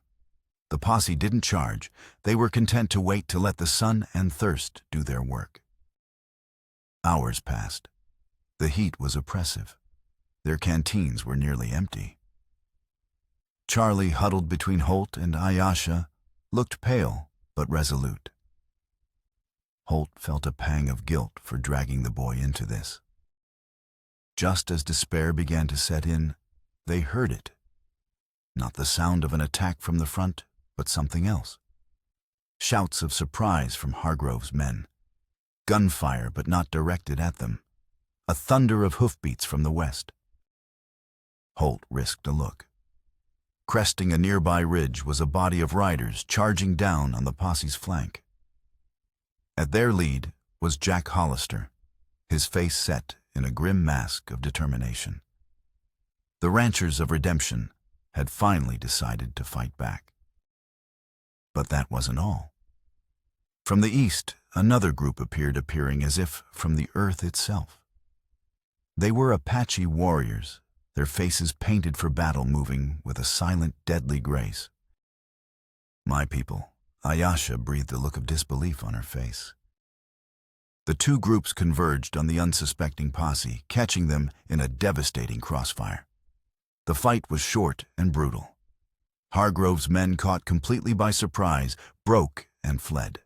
The posse didn't charge. They were content to wait to let the sun and thirst do their work. Hours passed. The heat was oppressive. Their canteens were nearly empty. Charlie, huddled between Holt and Ayasha, looked pale but resolute. Holt felt a pang of guilt for dragging the boy into this. Just as despair began to set in, they heard it. Not the sound of an attack from the front, but something else. Shouts of surprise from Hargrove's men. Gunfire, but not directed at them. A thunder of hoofbeats from the west. Holt risked a look. Cresting a nearby ridge was a body of riders charging down on the posse's flank. At their lead was Jack Hollister, his face set in a grim mask of determination. The ranchers of Redemption had finally decided to fight back. But that wasn't all. From the east, another group appearing as if from the earth itself. They were Apache warriors, their faces painted for battle, moving with a silent, deadly grace. "My people," Ayasha breathed a look of disbelief on her face. The two groups converged on the unsuspecting posse, catching them in a devastating crossfire. The fight was short and brutal. Hargrove's men, caught completely by surprise, broke and fled.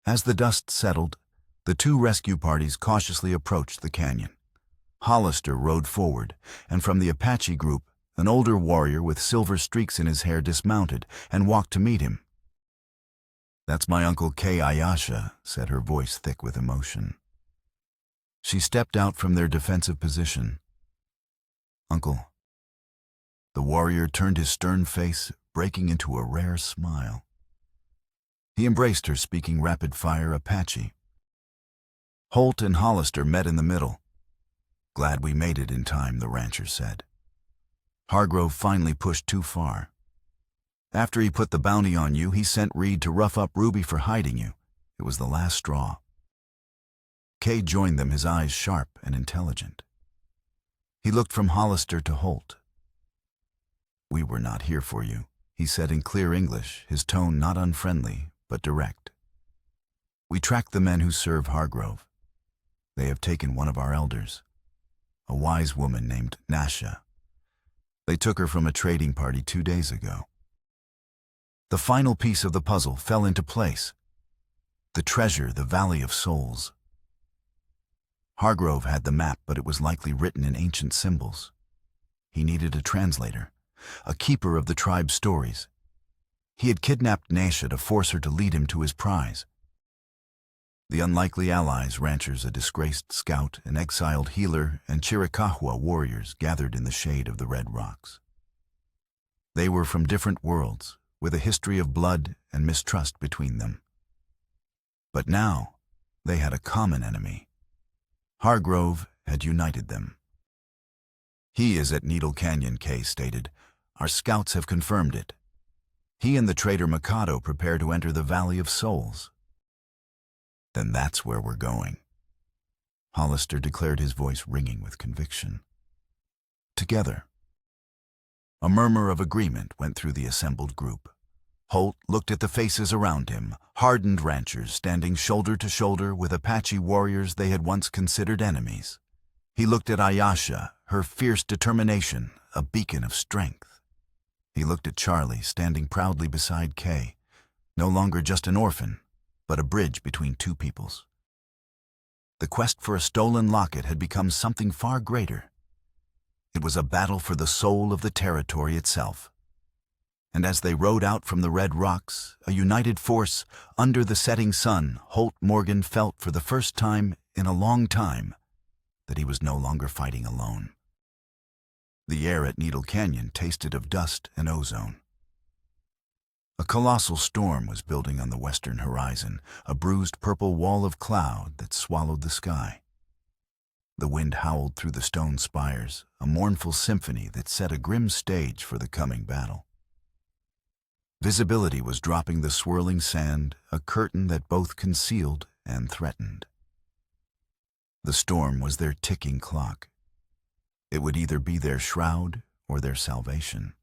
As the dust settled, the two rescue parties cautiously approached the canyon. Hollister rode forward, and from the Apache group, an older warrior with silver streaks in his hair dismounted and walked to meet him. "That's my Uncle Kay," Ayasha said, her voice thick with emotion. She stepped out from their defensive position. "Uncle." The warrior turned his stern face, breaking into a rare smile. He embraced her, speaking rapid-fire Apache. Holt and Hollister met in the middle. "Glad we made it in time," the rancher said. "Hargrove finally pushed too far. After he put the bounty on you, he sent Reed to rough up Ruby for hiding you. It was the last straw." Kay joined them, his eyes sharp and intelligent. He looked from Hollister to Holt. "We were not here for you," he said in clear English, his tone not unfriendly, but direct. "We tracked the men who serve Hargrove. They have taken one of our elders, a wise woman named Nasha. They took her from a trading party 2 days ago." The final piece of the puzzle fell into place. The treasure, the Valley of Souls. Hargrove had the map, but it was likely written in ancient symbols. He needed a translator, a keeper of the tribe's stories. He had kidnapped Nasha to force her to lead him to his prize. The unlikely allies, ranchers, a disgraced scout, an exiled healer, and Chiricahua warriors gathered in the shade of the red rocks. They were from different worlds, with a history of blood and mistrust between them. But now, they had a common enemy. Hargrove had united them. "He is at Needle Canyon," Kay stated. "Our scouts have confirmed it. He and the trader Mikado prepare to enter the Valley of Souls." Then that's where we're going. Hollister declared, his voice ringing with conviction. Together. A murmur of agreement went through the assembled group. Holt looked at the faces around him, hardened ranchers standing shoulder to shoulder with Apache warriors they had once considered enemies. He looked at Ayasha, her fierce determination, a beacon of strength. He looked at Charlie, standing proudly beside Kay, no longer just an orphan, but a bridge between two peoples. The quest for a stolen locket had become something far greater. It was a battle for the soul of the territory itself. And as they rode out from the red rocks, a united force, under the setting sun, Holt Morgan felt for the first time in a long time that he was no longer fighting alone. The air at Needle Canyon tasted of dust and ozone. A colossal storm was building on the western horizon, a bruised purple wall of cloud that swallowed the sky. The wind howled through the stone spires, a mournful symphony that set a grim stage for the coming battle. Visibility was dropping the swirling sand, a curtain that both concealed and threatened. The storm was their ticking clock. It would either be their shroud or their salvation.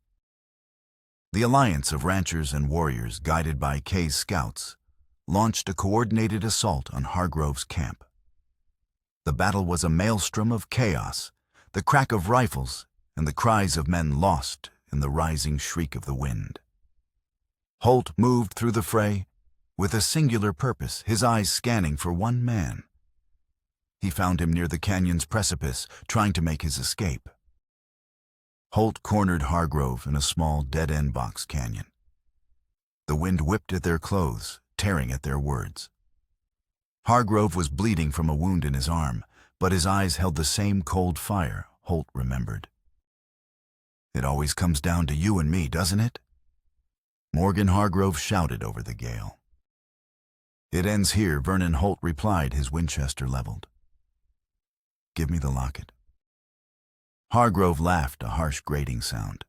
The alliance of ranchers and warriors, guided by Kay's scouts, launched a coordinated assault on Hargrove's camp. The battle was a maelstrom of chaos, the crack of rifles and the cries of men lost in the rising shriek of the wind. Holt moved through the fray with a singular purpose, his eyes scanning for one man. He found him near the canyon's precipice, trying to make his escape. Holt cornered Hargrove in a small dead-end box canyon. The wind whipped at their clothes, tearing at their words. Hargrove was bleeding from a wound in his arm, but his eyes held the same cold fire, Holt remembered. "It always comes down to you and me, doesn't it?" Morgan Hargrove shouted over the gale. "It ends here," Vernon Holt replied, his Winchester leveled. "Give me the locket." Hargrove laughed, a harsh grating sound.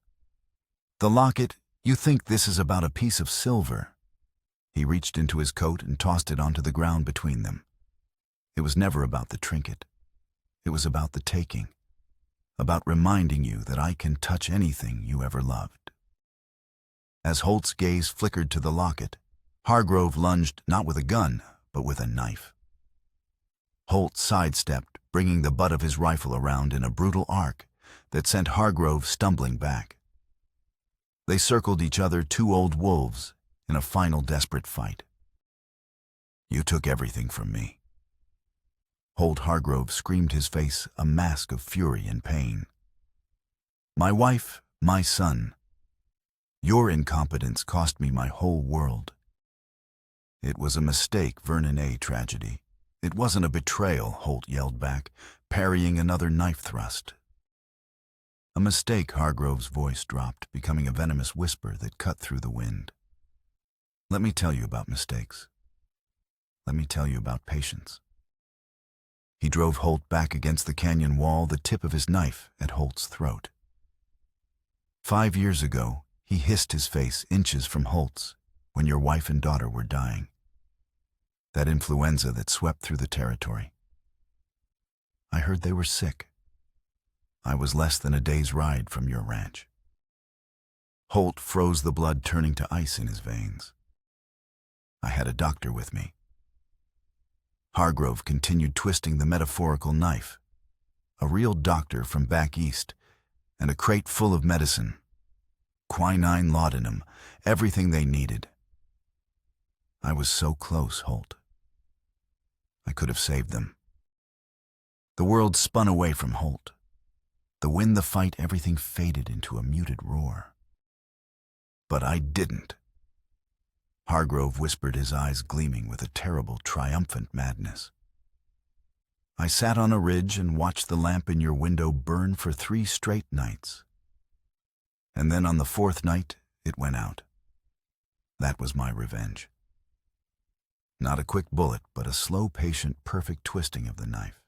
"The locket? You think this is about a piece of silver?" He reached into his coat and tossed it onto the ground between them. It was never about the trinket. It was about the taking, about reminding you that I can touch anything you ever loved. As Holt's gaze flickered to the locket, Hargrove lunged not with a gun, but with a knife. Holt sidestepped, bringing the butt of his rifle around in a brutal arc that sent Hargrove stumbling back. They circled each other, two old wolves, in a final desperate fight. "You took everything from me." Holt Hargrove screamed, his face a mask of fury and pain. "My wife, my son. Your incompetence cost me my whole world." "It was a mistake, Vernon, a tragedy. It wasn't a betrayal," Holt yelled back, parrying another knife thrust. "A mistake," Hargrove's voice dropped, becoming a venomous whisper that cut through the wind. "Let me tell you about mistakes. Let me tell you about patience." He drove Holt back against the canyon wall, the tip of his knife at Holt's throat. 5 years ago, he hissed, his face inches from Holt's, when your wife and daughter were dying. That influenza that swept through the territory. I heard they were sick. I was less than a day's ride from your ranch. Holt froze, the blood turning to ice in his veins. I had a doctor with me. Hargrove continued twisting the metaphorical knife. A real doctor from back east, and a crate full of medicine. Quinine, laudanum, everything they needed. I was so close, Holt. I could have saved them. The world spun away from Holt. The wind, the fight, everything faded into a muted roar. But I didn't. Hargrove whispered, his eyes gleaming with a terrible, triumphant madness. I sat on a ridge and watched the lamp in your window burn for 3 straight nights. And then on the 4th night, it went out. That was my revenge. Not a quick bullet, but a slow, patient, perfect twisting of the knife.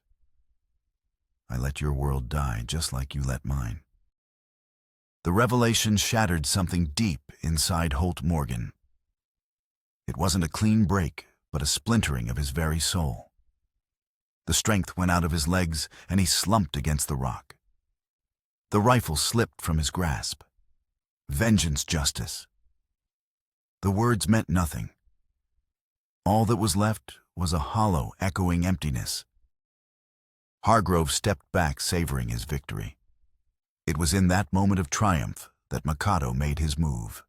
I let your world die just like you let mine. The revelation shattered something deep inside Holt Morgan. It wasn't a clean break, but a splintering of his very soul. The strength went out of his legs, and he slumped against the rock. The rifle slipped from his grasp. Vengeance, justice. The words meant nothing. All that was left was a hollow, echoing emptiness. Hargrove stepped back, savoring his victory. It was in that moment of triumph that Mikado made his move.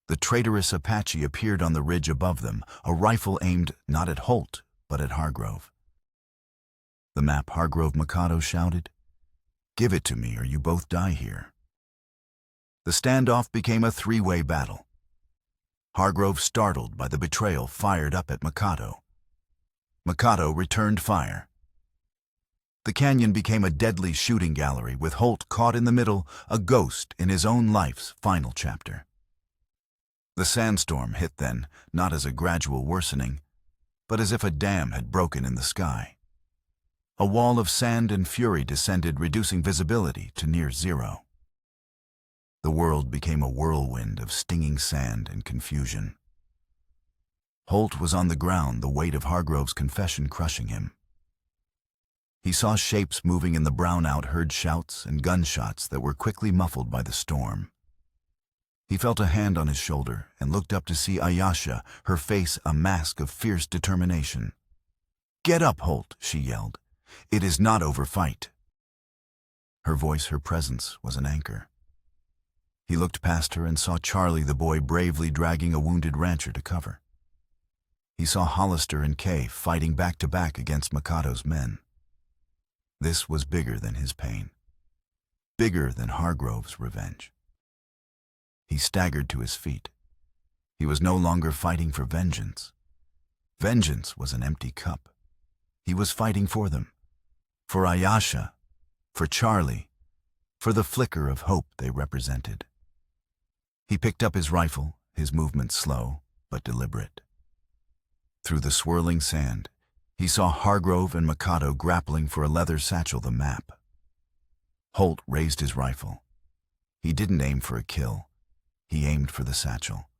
The traitorous Apache appeared on the ridge above them, a rifle aimed not at Holt, but at Hargrove. "The map, Hargrove," Mikado shouted. "Give it to me, or you both die here." The standoff became a three-way battle. Hargrove, startled by the betrayal, fired up at Mikado. Mikado returned fire. The canyon became a deadly shooting gallery, with Holt caught in the middle, a ghost in his own life's final chapter. The sandstorm hit then, not as a gradual worsening, but as if a dam had broken in the sky. A wall of sand and fury descended, reducing visibility to near zero. The world became a whirlwind of stinging sand and confusion. Holt was on the ground, the weight of Hargrove's confession crushing him. He saw shapes moving in the brownout, heard shouts and gunshots that were quickly muffled by the storm. He felt a hand on his shoulder and looked up to see Ayesha, her face a mask of fierce determination. "Get up, Holt," she yelled. "It is not over, fight." Her voice, her presence, was an anchor. He looked past her and saw Charlie, the boy, bravely dragging a wounded rancher to cover. He saw Hollister and Kay fighting back-to-back against Mikado's men. This was bigger than his pain, bigger than Hargrove's revenge. He staggered to his feet. He was no longer fighting for vengeance. Vengeance was an empty cup. He was fighting for them, for Ayesha, for Charlie, for the flicker of hope they represented. He picked up his rifle, his movement slow but deliberate. Through the swirling sand, he saw Hargrove and Mikado grappling for a leather satchel, the map. Holt raised his rifle. He didn't aim for a kill. He aimed for the satchel.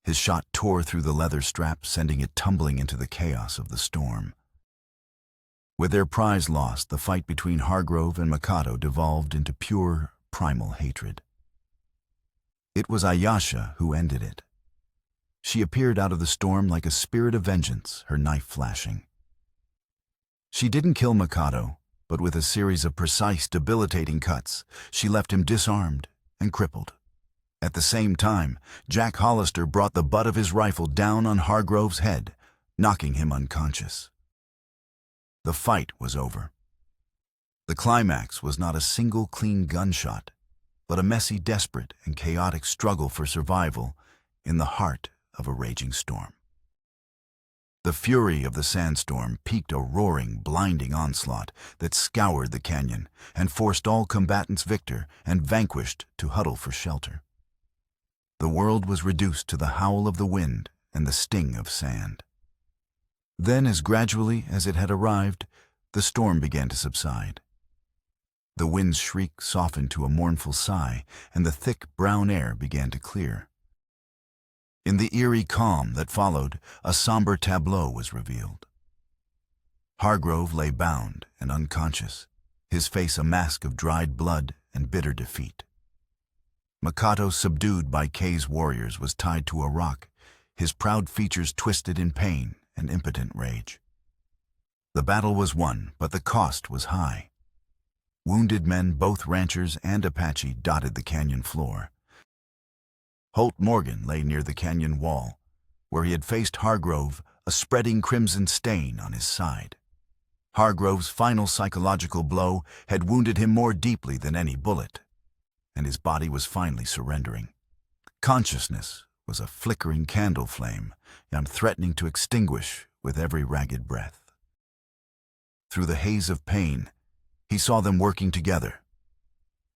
His shot tore through the leather strap, sending it tumbling into the chaos of the storm. With their prize lost, the fight between Hargrove and Mikado devolved into pure, primal hatred. It was Ayesha who ended it. She appeared out of the storm like a spirit of vengeance, her knife flashing. She didn't kill Mikado, but with a series of precise, debilitating cuts, she left him disarmed and crippled. At the same time, Jack Hollister brought the butt of his rifle down on Hargrove's head, knocking him unconscious. The fight was over. The climax was not a single clean gunshot, but a messy, desperate, and chaotic struggle for survival in the heart of a raging storm. The fury of the sandstorm peaked a roaring, blinding onslaught that scoured the canyon and forced all combatants victor and vanquished to huddle for shelter. The world was reduced to the howl of the wind and the sting of sand. Then, as gradually as it had arrived, the storm began to subside. The wind's shriek softened to a mournful sigh, and the thick brown air began to clear. In the eerie calm that followed, a somber tableau was revealed. Hargrove lay bound and unconscious, his face a mask of dried blood and bitter defeat. Mikado, subdued by Kay's warriors, was tied to a rock, his proud features twisted in pain and impotent rage. The battle was won, but the cost was high. Wounded men, both ranchers and Apache, dotted the canyon floor. Holt Morgan lay near the canyon wall, where he had faced Hargrove, a spreading crimson stain on his side. Hargrove's final psychological blow had wounded him more deeply than any bullet, and his body was finally surrendering. Consciousness was a flickering candle flame, and threatening to extinguish with every ragged breath. Through the haze of pain, he saw them working together.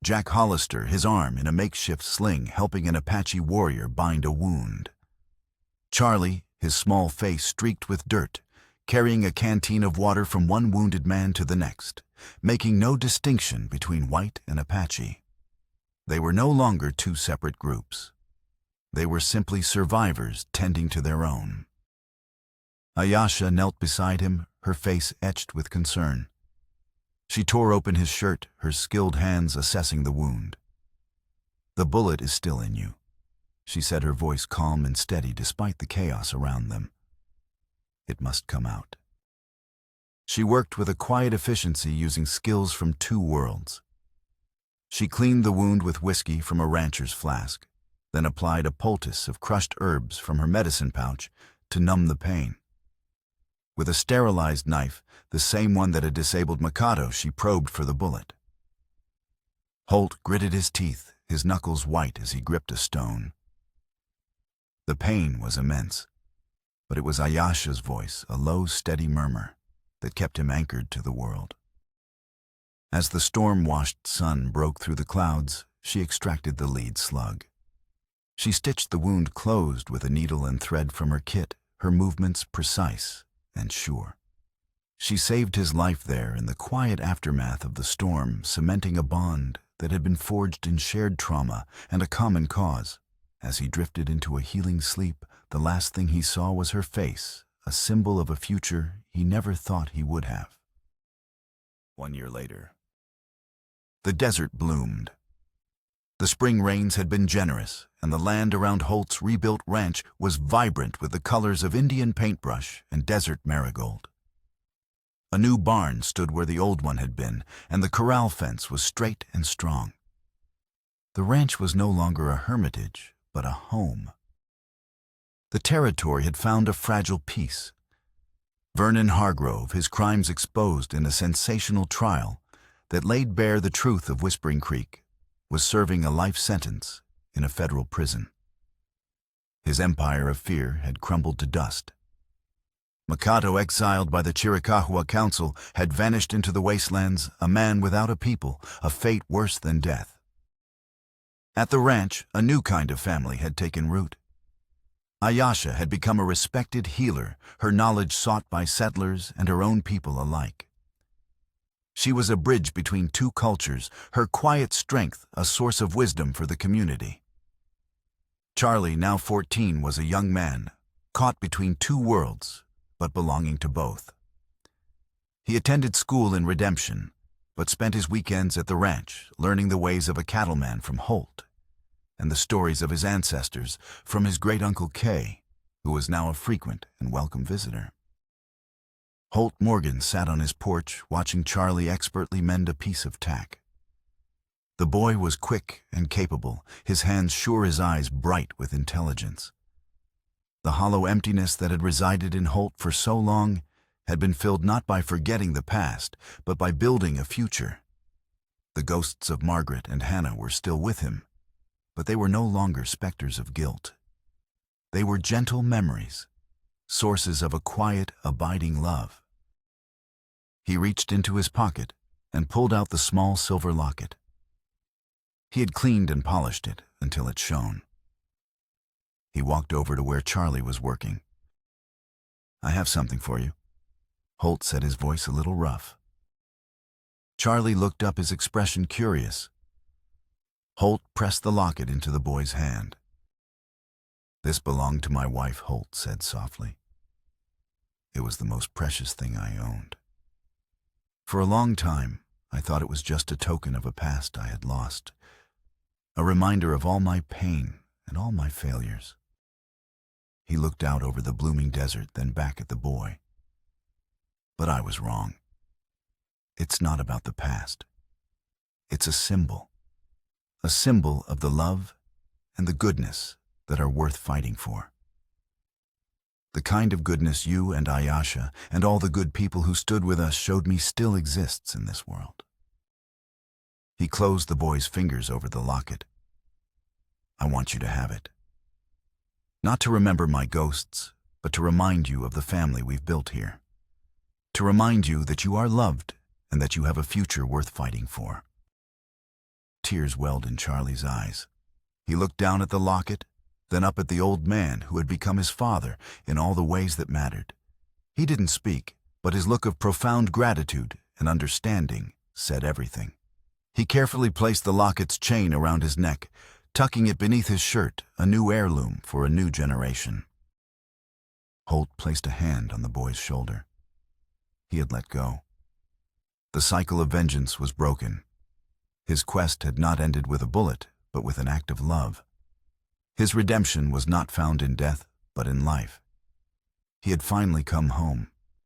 Jack Hollister, his arm in a makeshift sling, helping an Apache warrior bind a wound. Charlie, his small face streaked with dirt, carrying a canteen of water from one wounded man to the next, making no distinction between white and Apache. They were no longer two separate groups. They were simply survivors tending to their own. Ayasha knelt beside him, her face etched with concern. She tore open his shirt, her skilled hands assessing the wound. "The bullet is still in you," she said, her voice calm and steady despite the chaos around them. "It must come out." She worked with a quiet efficiency using skills from two worlds. She cleaned the wound with whiskey from a rancher's flask, then applied a poultice of crushed herbs from her medicine pouch to numb the pain. With a sterilized knife, the same one that had disabled Mikado, she probed for the bullet. Holt gritted his teeth, his knuckles white as he gripped a stone. The pain was immense, but it was Ayasha's voice, a low, steady murmur, that kept him anchored to the world. As the storm-washed sun broke through the clouds, she extracted the lead slug. She stitched the wound closed with a needle and thread from her kit, her movements precise and sure. She saved his life there in the quiet aftermath of the storm, cementing a bond that had been forged in shared trauma and a common cause. As he drifted into a healing sleep, the last thing he saw was her face, a symbol of a future he never thought he would have. 1 year later. The desert bloomed. The spring rains had been generous, and the land around Holt's rebuilt ranch was vibrant with the colors of Indian paintbrush and desert marigold. A new barn stood where the old one had been, and the corral fence was straight and strong. The ranch was no longer a hermitage, but a home. The territory had found a fragile peace. Vernon Hargrove, his crimes exposed in a sensational trial that laid bare the truth of Whispering Creek, was serving a life sentence in a federal prison. His empire of fear had crumbled to dust. Mikado, exiled by the Chiricahua Council, had vanished into the wastelands, a man without a people, a fate worse than death. At the ranch, a new kind of family had taken root. Ayasha had become a respected healer, her knowledge sought by settlers and her own people alike. She was a bridge between two cultures, her quiet strength a source of wisdom for the community. Charlie, now 14, was a young man, caught between two worlds, but belonging to both. He attended school in Redemption, but spent his weekends at the ranch, learning the ways of a cattleman from Holt, and the stories of his ancestors from his great-uncle Kay, who was now a frequent and welcome visitor. Holt Morgan sat on his porch, watching Charlie expertly mend a piece of tack. The boy was quick and capable, his hands sure, his eyes bright with intelligence. The hollow emptiness that had resided in Holt for so long had been filled not by forgetting the past, but by building a future. The ghosts of Margaret and Hannah were still with him, but they were no longer specters of guilt. They were gentle memories, sources of a quiet, abiding love. He reached into his pocket and pulled out the small silver locket. He had cleaned and polished it until it shone. He walked over to where Charlie was working. "I have something for you," Holt said, his voice a little rough. Charlie looked up, his expression curious. Holt pressed the locket into the boy's hand. "This belonged to my wife," Holt said softly. "It was the most precious thing I owned. For a long time, I thought it was just a token of a past I had lost, a reminder of all my pain and all my failures." He looked out over the blooming desert, then back at the boy. "But I was wrong. It's not about the past. It's a symbol of the love and the goodness that are worth fighting for. The kind of goodness you and Ayasha and all the good people who stood with us showed me still exists in this world." He closed the boy's fingers over the locket. "I want you to have it. Not to remember my ghosts, but to remind you of the family we've built here. To remind you that you are loved and that you have a future worth fighting for." Tears welled in Charlie's eyes. He looked down at the locket, then up at the old man who had become his father in all the ways that mattered. He didn't speak, but his look of profound gratitude and understanding said everything. He carefully placed the locket's chain around his neck, tucking it beneath his shirt, a new heirloom for a new generation. Holt placed a hand on the boy's shoulder. He had let go. The cycle of vengeance was broken. His quest had not ended with a bullet, but with an act of love. His redemption was not found in death, but in life. He had finally come home.